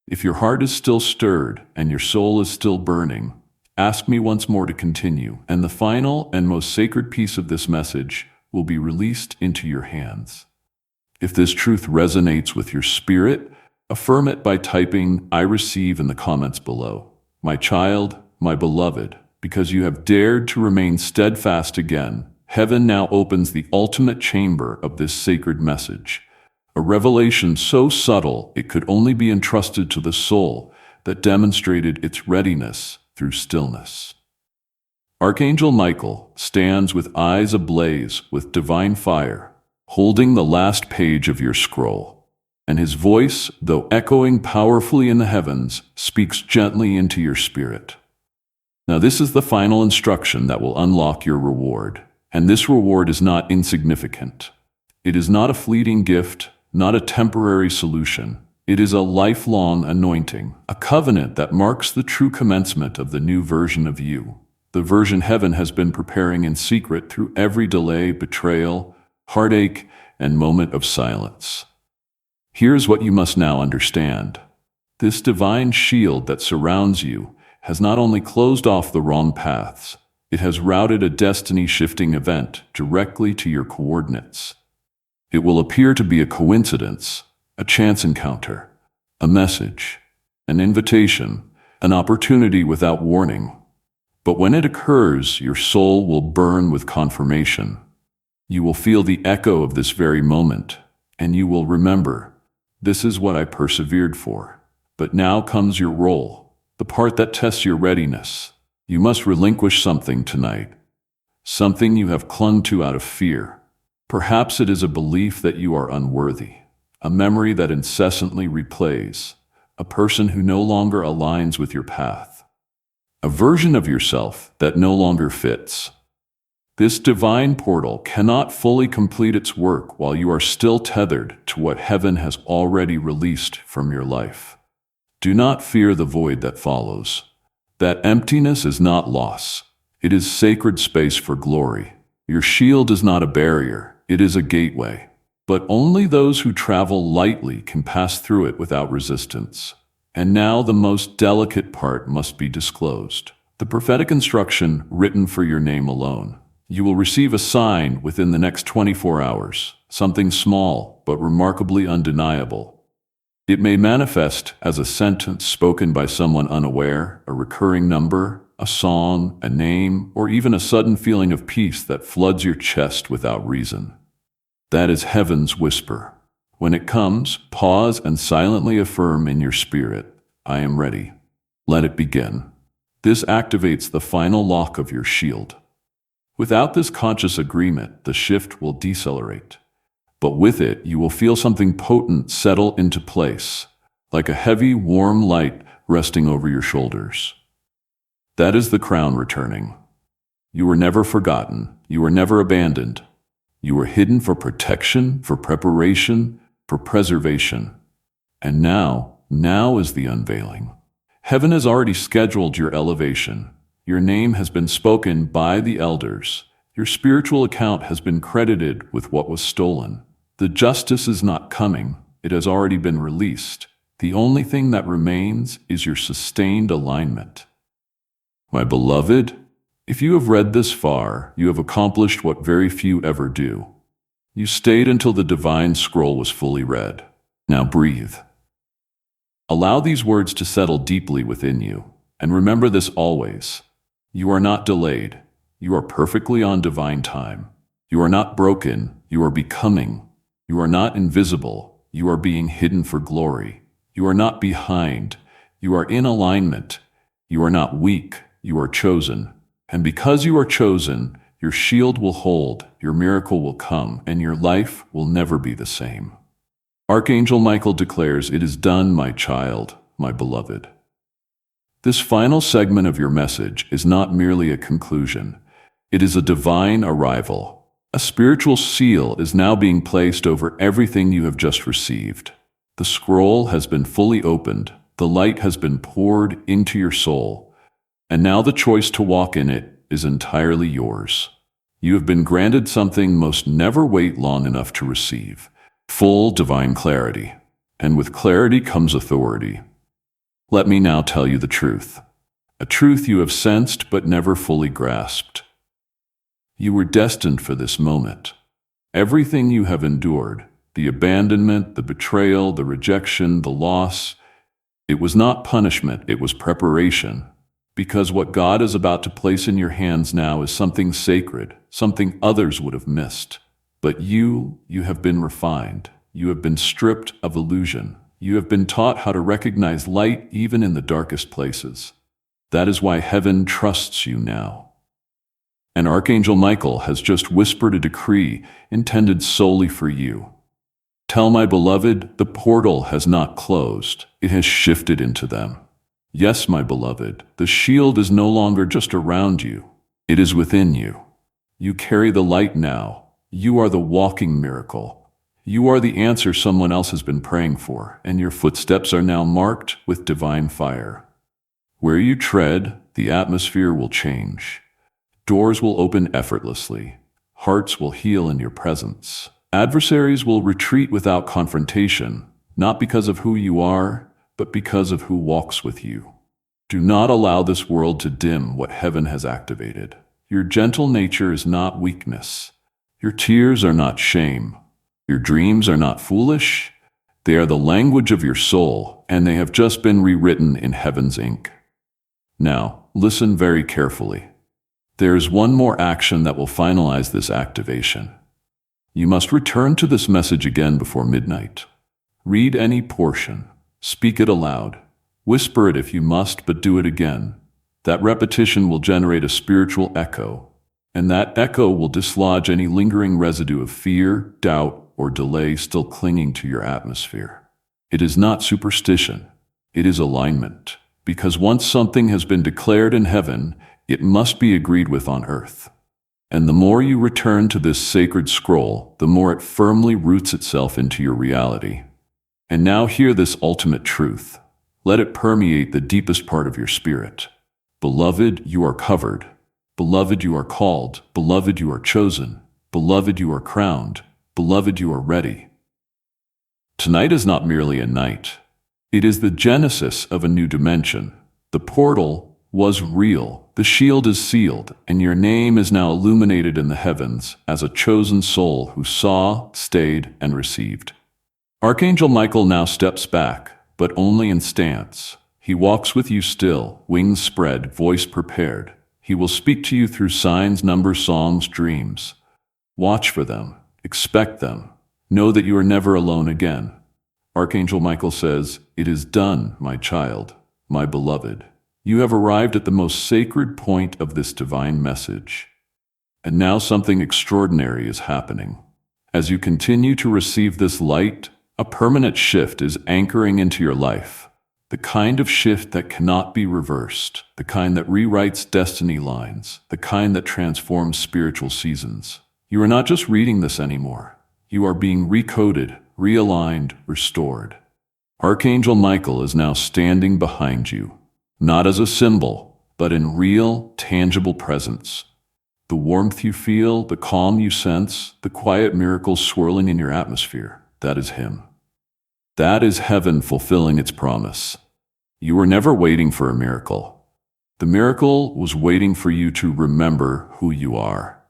If your heart is still stirred and your soul is still burning, ask me once more to continue, and the final and most sacred piece of this message will be released into your hands. If this truth resonates with your spirit, affirm it by typing "I receive" in the comments below. My child, my beloved, because you have dared to remain steadfast again, heaven now opens the ultimate chamber of this sacred message, a revelation so subtle it could only be entrusted to the soul that demonstrated its readiness through stillness. Archangel Michael stands with eyes ablaze with divine fire, holding the last page of your scroll, and his voice, though echoing powerfully in the heavens, speaks gently into your spirit. Now this is the final instruction that will unlock your reward, and this reward is not insignificant. It is not a fleeting gift, not a temporary solution. It is a lifelong anointing, a covenant that marks the true commencement of the new version of you, the version heaven has been preparing in secret through every delay, betrayal, heartache, and moment of silence. Here's what you must now understand. This divine shield that surrounds you has not only closed off the wrong paths, it has routed a destiny-shifting event directly to your coordinates. It will appear to be a coincidence, a chance encounter, a message, an invitation, an opportunity without warning. But when it occurs, your soul will burn with confirmation. You will feel the echo of this very moment, and you will remember, this is what I persevered for. But now comes your role. The part that tests your readiness. You must relinquish something tonight, something you have clung to out of fear. Perhaps it is a belief that you are unworthy, a memory that incessantly replays, a person who no longer aligns with your path, a version of yourself that no longer fits. This divine portal cannot fully complete its work while you are still tethered to what heaven has already released from your life. Do not fear the void that follows. That emptiness is not loss. It is sacred space for glory. Your shield is not a barrier, it is a gateway. But only those who travel lightly can pass through it without resistance. And now the most delicate part must be disclosed. The prophetic instruction written for your name alone. You will receive a sign within the next 24 hours, something small but remarkably undeniable. It may manifest as a sentence spoken by someone unaware, a recurring number, a song, a name, or even a sudden feeling of peace that floods your chest without reason. That is heaven's whisper. When it comes, pause and silently affirm in your spirit, I am ready. Let it begin. This activates the final lock of your shield. Without this conscious agreement, the shift will decelerate. But with it, you will feel something potent settle into place, like a heavy, warm light resting over your shoulders. That is the crown returning. You were never forgotten. You were never abandoned. You were hidden for protection, for preparation, for preservation. And now is the unveiling. Heaven has already scheduled your elevation. Your name has been spoken by the elders. Your spiritual account has been credited with what was stolen. The justice is not coming. It has already been released. The only thing that remains is your sustained alignment. My beloved, if you have read this far, you have accomplished what very few ever do. You stayed until the divine scroll was fully read. Now breathe. Allow these words to settle deeply within you, and remember this always. You are not delayed. You are perfectly on divine time. You are not broken. You are becoming. You are not invisible. You are being hidden for glory. You are not behind. You are in alignment. You are not weak. You are chosen. And because you are chosen, your shield will hold, your miracle will come, and your life will never be the same. Archangel Michael declares, "It is done, my child, my beloved." This final segment of your message is not merely a conclusion. It is a divine arrival. A spiritual seal is now being placed over everything you have just received. The scroll has been fully opened. The light has been poured into your soul. And now the choice to walk in it is entirely yours. You have been granted something most never wait long enough to receive. Full divine clarity. And with clarity comes authority. Let me now tell you the truth. A truth you have sensed but never fully grasped. You were destined for this moment. Everything you have endured, the abandonment, the betrayal, the rejection, the loss, it was not punishment, it was preparation. Because what God is about to place in your hands now is something sacred, something others would have missed. But you have been refined. You have been stripped of illusion. You have been taught how to recognize light even in the darkest places. That is why heaven trusts you now. And Archangel Michael has just whispered a decree intended solely for you. Tell my beloved, the portal has not closed. It has shifted into them. Yes, my beloved, the shield is no longer just around you. It is within you. You carry the light now. You are the walking miracle. You are the answer someone else has been praying for, and your footsteps are now marked with divine fire. Where you tread, the atmosphere will change. Doors will open effortlessly. Hearts will heal in your presence. Adversaries will retreat without confrontation, not because of who you are, but because of who walks with you. Do not allow this world to dim what heaven has activated. Your gentle nature is not weakness. Your tears are not shame. Your dreams are not foolish. They are the language of your soul, and they have just been rewritten in heaven's ink. Now, listen very carefully. There is one more action that will finalize this activation. You must return to this message again before midnight. Read any portion. Speak it aloud. Whisper it if you must, but do it again. That repetition will generate a spiritual echo, and that echo will dislodge any lingering residue of fear, doubt, or delay still clinging to your atmosphere. It is not superstition. It is alignment. Because once something has been declared in heaven, it must be agreed with on earth. And the more you return to this sacred scroll, the more it firmly roots itself into your reality. And now hear this ultimate truth. Let it permeate the deepest part of your spirit. Beloved, you are covered. Beloved, you are called. Beloved, you are chosen. Beloved, you are crowned. Beloved, you are ready. Tonight is not merely a night. It is the genesis of a new dimension. The portal was real. The shield is sealed, and your name is now illuminated in the heavens as a chosen soul who saw, stayed, and received. Archangel Michael now steps back, but only in stance. He walks with you still, wings spread, voice prepared. He will speak to you through signs, numbers, songs, dreams. Watch for them. Expect them. Know that you are never alone again. Archangel Michael says, "It is done, my child, my beloved. You have arrived at the most sacred point of this divine message. And now something extraordinary is happening. As you continue to receive this light, a permanent shift is anchoring into your life. The kind of shift that cannot be reversed, the kind that rewrites destiny lines, the kind that transforms spiritual seasons. You are not just reading this anymore. You are being recoded, realigned, restored. Archangel Michael is now standing behind you, not as a symbol, but in real, tangible presence. The warmth you feel, the calm you sense, the quiet miracles swirling in your atmosphere, that is him. That is heaven fulfilling its promise. You were never waiting for a miracle. The miracle was waiting for you to remember who you are.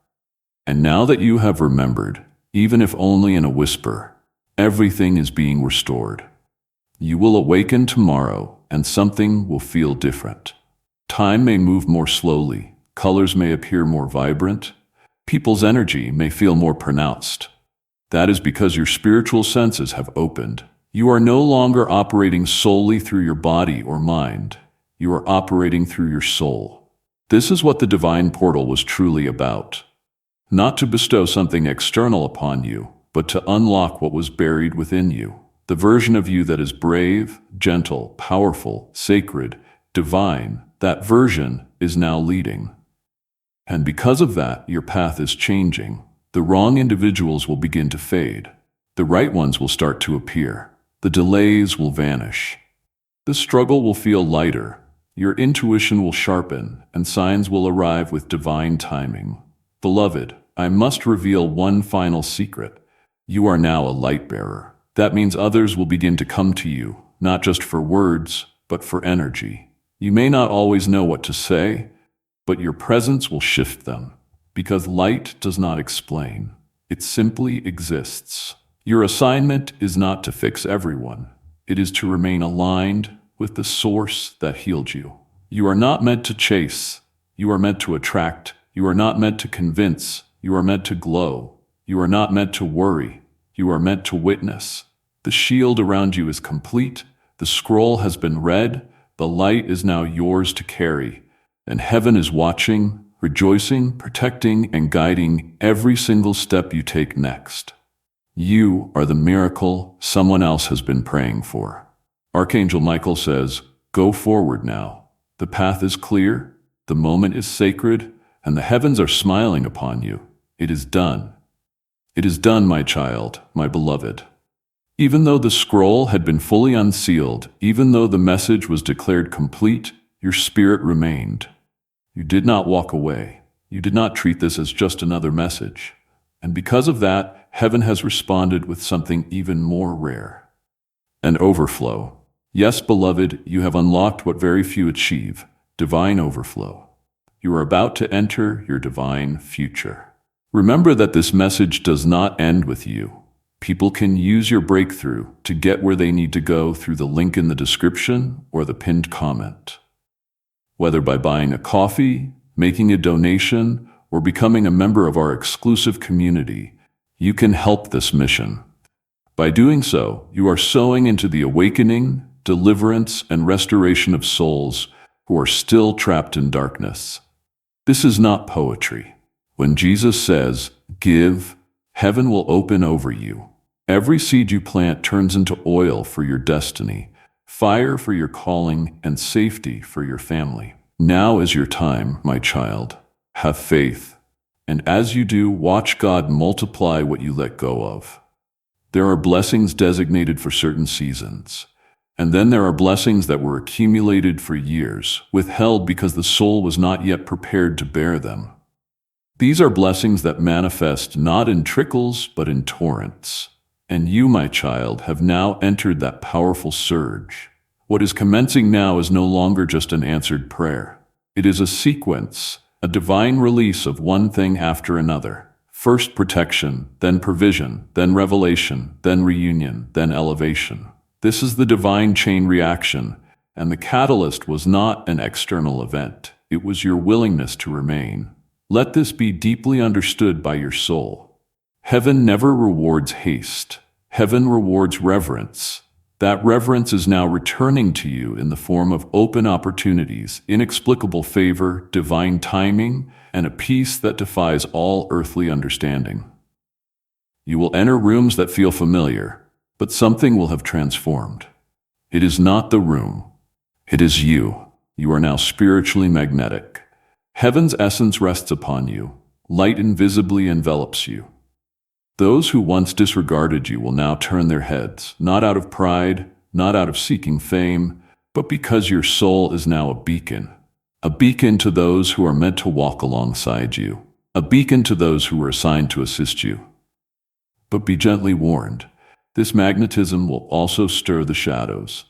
And now that you have remembered, even if only in a whisper, everything is being restored. You will awaken tomorrow, and something will feel different. Time may move more slowly, colors may appear more vibrant, people's energy may feel more pronounced. That is because your spiritual senses have opened. You are no longer operating solely through your body or mind. You are operating through your soul. This is what the divine portal was truly about. Not to bestow something external upon you, but to unlock what was buried within you. The version of you that is brave, gentle, powerful, sacred, divine, that version is now leading. And because of that, your path is changing. The wrong individuals will begin to fade. The right ones will start to appear. The delays will vanish. The struggle will feel lighter. Your intuition will sharpen, and signs will arrive with divine timing. Beloved, I must reveal one final secret. You are now a light bearer. That means others will begin to come to you, not just for words, but for energy. You may not always know what to say, but your presence will shift them, because light does not explain. It simply exists. Your assignment is not to fix everyone. It is to remain aligned with the source that healed you. You are not meant to chase. You are meant to attract. You are not meant to convince. You are meant to glow. You are not meant to worry. You are meant to witness. The shield around you is complete. The scroll has been read. The light is now yours to carry. And heaven is watching, rejoicing, protecting, and guiding every single step you take next. You are the miracle someone else has been praying for. Archangel Michael says, "Go forward now. The path is clear, the moment is sacred, and the heavens are smiling upon you. It is done. It is done, my child, my beloved." Even though the scroll had been fully unsealed, even though the message was declared complete, your spirit remained. You did not walk away. You did not treat this as just another message. And because of that, heaven has responded with something even more rare. An overflow. Yes, beloved, you have unlocked what very few achieve, divine overflow. You are about to enter your divine future. Remember that this message does not end with you. People can use your breakthrough to get where they need to go through the link in the description or the pinned comment. Whether by buying a coffee, making a donation, or becoming a member of our exclusive community, you can help this mission. By doing so, you are sowing into the awakening, deliverance, and restoration of souls who are still trapped in darkness. This is not poetry. When Jesus says, "Give," heaven will open over you. Every seed you plant turns into oil for your destiny, fire for your calling, and safety for your family. Now is your time, my child. Have faith And as you do, watch God multiply what you let go of. There are blessings designated for certain seasons. And then there are blessings that were accumulated for years, withheld because the soul was not yet prepared to bear them. These are blessings that manifest not in trickles, but in torrents. And you, my child, have now entered that powerful surge. What is commencing now is no longer just an answered prayer. It is a sequence, a divine release of one thing after another. First protection, then provision, then revelation, then reunion, then elevation. This is the divine chain reaction, and the catalyst was not an external event. It was your willingness to remain. Let this be deeply understood by your soul. Heaven never rewards haste. Heaven rewards reverence. That reverence is now returning to you in the form of open opportunities, inexplicable favor, divine timing, and a peace that defies all earthly understanding. You will enter rooms that feel familiar, but something will have transformed. It is not the room. It is you. You are now spiritually magnetic. Heaven's essence rests upon you. Light invisibly envelops you. Those who once disregarded you will now turn their heads, not out of pride, not out of seeking fame, but because your soul is now a beacon to those who are meant to walk alongside you, a beacon to those who were assigned to assist you. But be gently warned, this magnetism will also stir the shadows.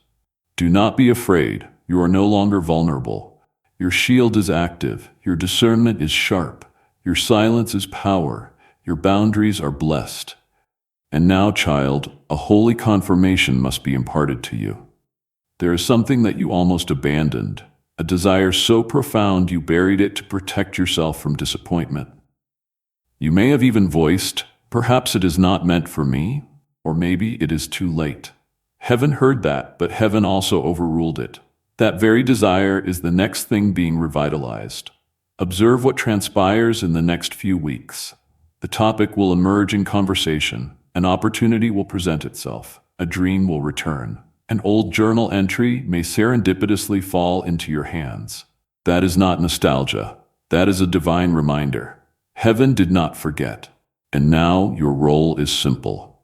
Do not be afraid, you are no longer vulnerable. Your shield is active, your discernment is sharp, your silence is power, your boundaries are blessed. And now, child, a holy confirmation must be imparted to you. There is something that you almost abandoned, a desire so profound you buried it to protect yourself from disappointment. You may have even voiced, perhaps it is not meant for me, or maybe it is too late. Heaven heard that, but heaven also overruled it. That very desire is the next thing being revitalized. Observe what transpires in the next few weeks. The topic will emerge in conversation, an opportunity will present itself, a dream will return. An old journal entry may serendipitously fall into your hands. That is not nostalgia. That is a divine reminder. Heaven did not forget. And now your role is simple.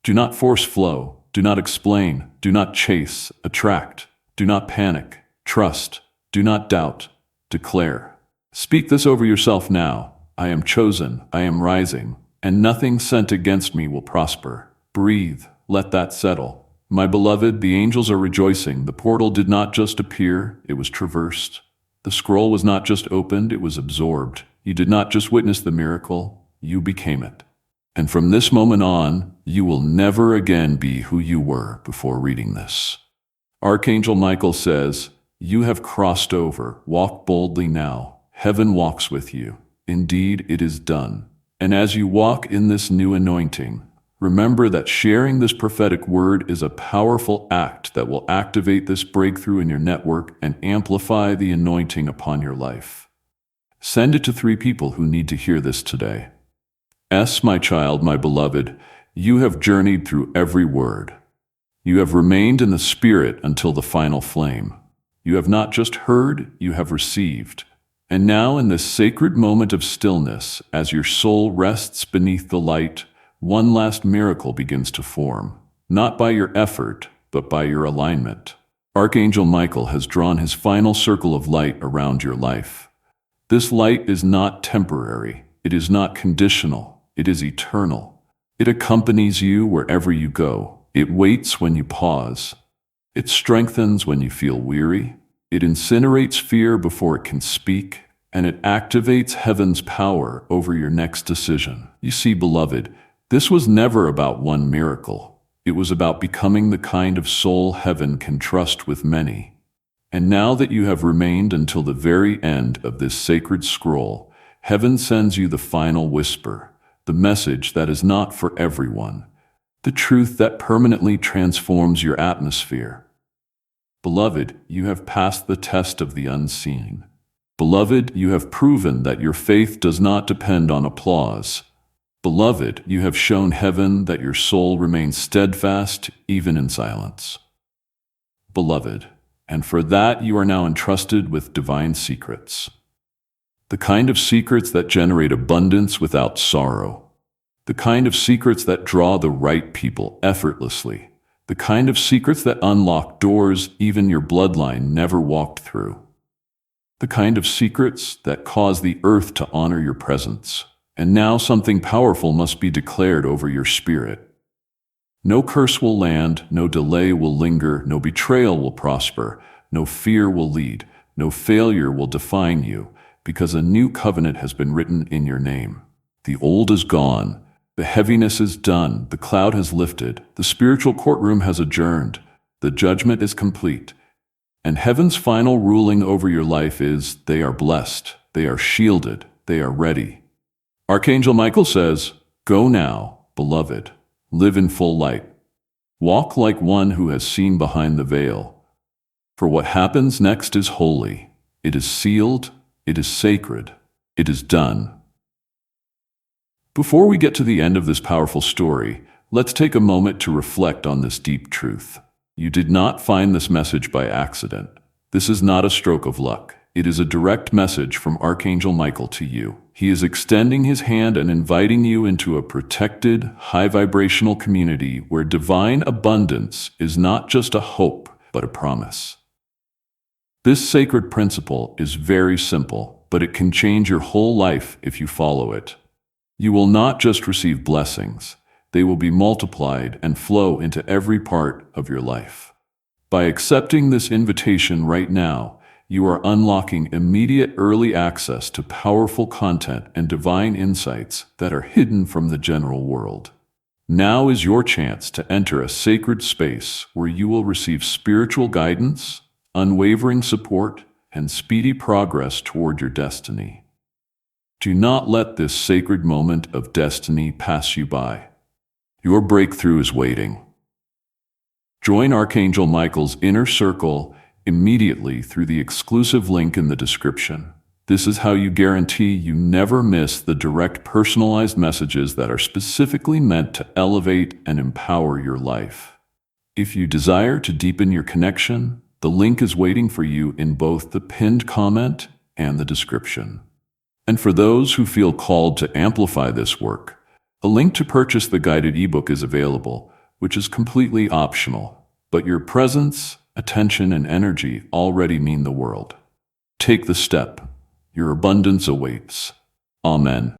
Do not force flow. Do not explain. Do not chase. Attract. Do not panic. Trust. Do not doubt. Declare. Speak this over yourself now. I am chosen. I am rising. And nothing sent against me will prosper. Breathe. Let that settle. My beloved, the angels are rejoicing. The portal did not just appear, it was traversed. The scroll was not just opened, it was absorbed. You did not just witness the miracle, you became it. And from this moment on, you will never again be who you were before reading this. Archangel Michael says, "You have crossed over. Walk boldly now. Heaven walks with you. Indeed, it is done." And as you walk in this new anointing, remember that sharing this prophetic word is a powerful act that will activate this breakthrough in your network and amplify the anointing upon your life. Send it to 3 people who need to hear this today. S, my child, my beloved, you have journeyed through every word. You have remained in the Spirit until the final flame. You have not just heard, you have received. And now in this sacred moment of stillness, as your soul rests beneath the light, one last miracle begins to form, not by your effort, but by your alignment. Archangel Michael has drawn his final circle of light around your life. This light is not temporary, it is not conditional, it is eternal. It accompanies you wherever you go. It waits when you pause. It strengthens when you feel weary. It incinerates fear before it can speak, and it activates heaven's power over your next decision. You see, beloved, this was never about one miracle. It was about becoming the kind of soul heaven can trust with many. And now that you have remained until the very end of this sacred scroll, heaven sends you the final whisper, the message that is not for everyone, the truth that permanently transforms your atmosphere. Beloved, you have passed the test of the unseen. Beloved, you have proven that your faith does not depend on applause. Beloved, you have shown heaven that your soul remains steadfast even in silence. Beloved, and for that you are now entrusted with divine secrets. The kind of secrets that generate abundance without sorrow. The kind of secrets that draw the right people effortlessly. The kind of secrets that unlock doors even your bloodline never walked through. The kind of secrets that cause the earth to honor your presence. And now something powerful must be declared over your spirit. No curse will land, no delay will linger, no betrayal will prosper, no fear will lead, no failure will define you, because a new covenant has been written in your name. The old is gone, the heaviness is done, the cloud has lifted, the spiritual courtroom has adjourned, the judgment is complete. And heaven's final ruling over your life is, they are blessed, they are shielded, they are ready. Archangel Michael says, "Go now, beloved, live in full light. Walk like one who has seen behind the veil. For what happens next is holy. It is sealed, it is sacred, it is done." Before we get to the end of this powerful story, let's take a moment to reflect on this deep truth. You did not find this message by accident. This is not a stroke of luck. It is a direct message from Archangel Michael to you. He is extending his hand and inviting you into a protected, high-vibrational community where divine abundance is not just a hope, but a promise. This sacred principle is very simple, but it can change your whole life if you follow it. You will not just receive blessings. They will be multiplied and flow into every part of your life. By accepting this invitation right now, you are unlocking immediate early access to powerful content and divine insights that are hidden from the general world. Now is your chance to enter a sacred space where you will receive spiritual guidance, unwavering support, and speedy progress toward your destiny. Do not let this sacred moment of destiny pass you by. Your breakthrough is waiting. Join Archangel Michael's inner circle immediately through the exclusive link in the description. This is how you guarantee you never miss the direct personalized messages that are specifically meant to elevate and empower your life. If you desire to deepen your connection, the link is waiting for you in both the pinned comment and the description. And for those who feel called to amplify this work, a link to purchase the guided ebook is available, which is completely optional, but your presence, attention, and energy already mean the world. Take the step. Your abundance awaits. Amen.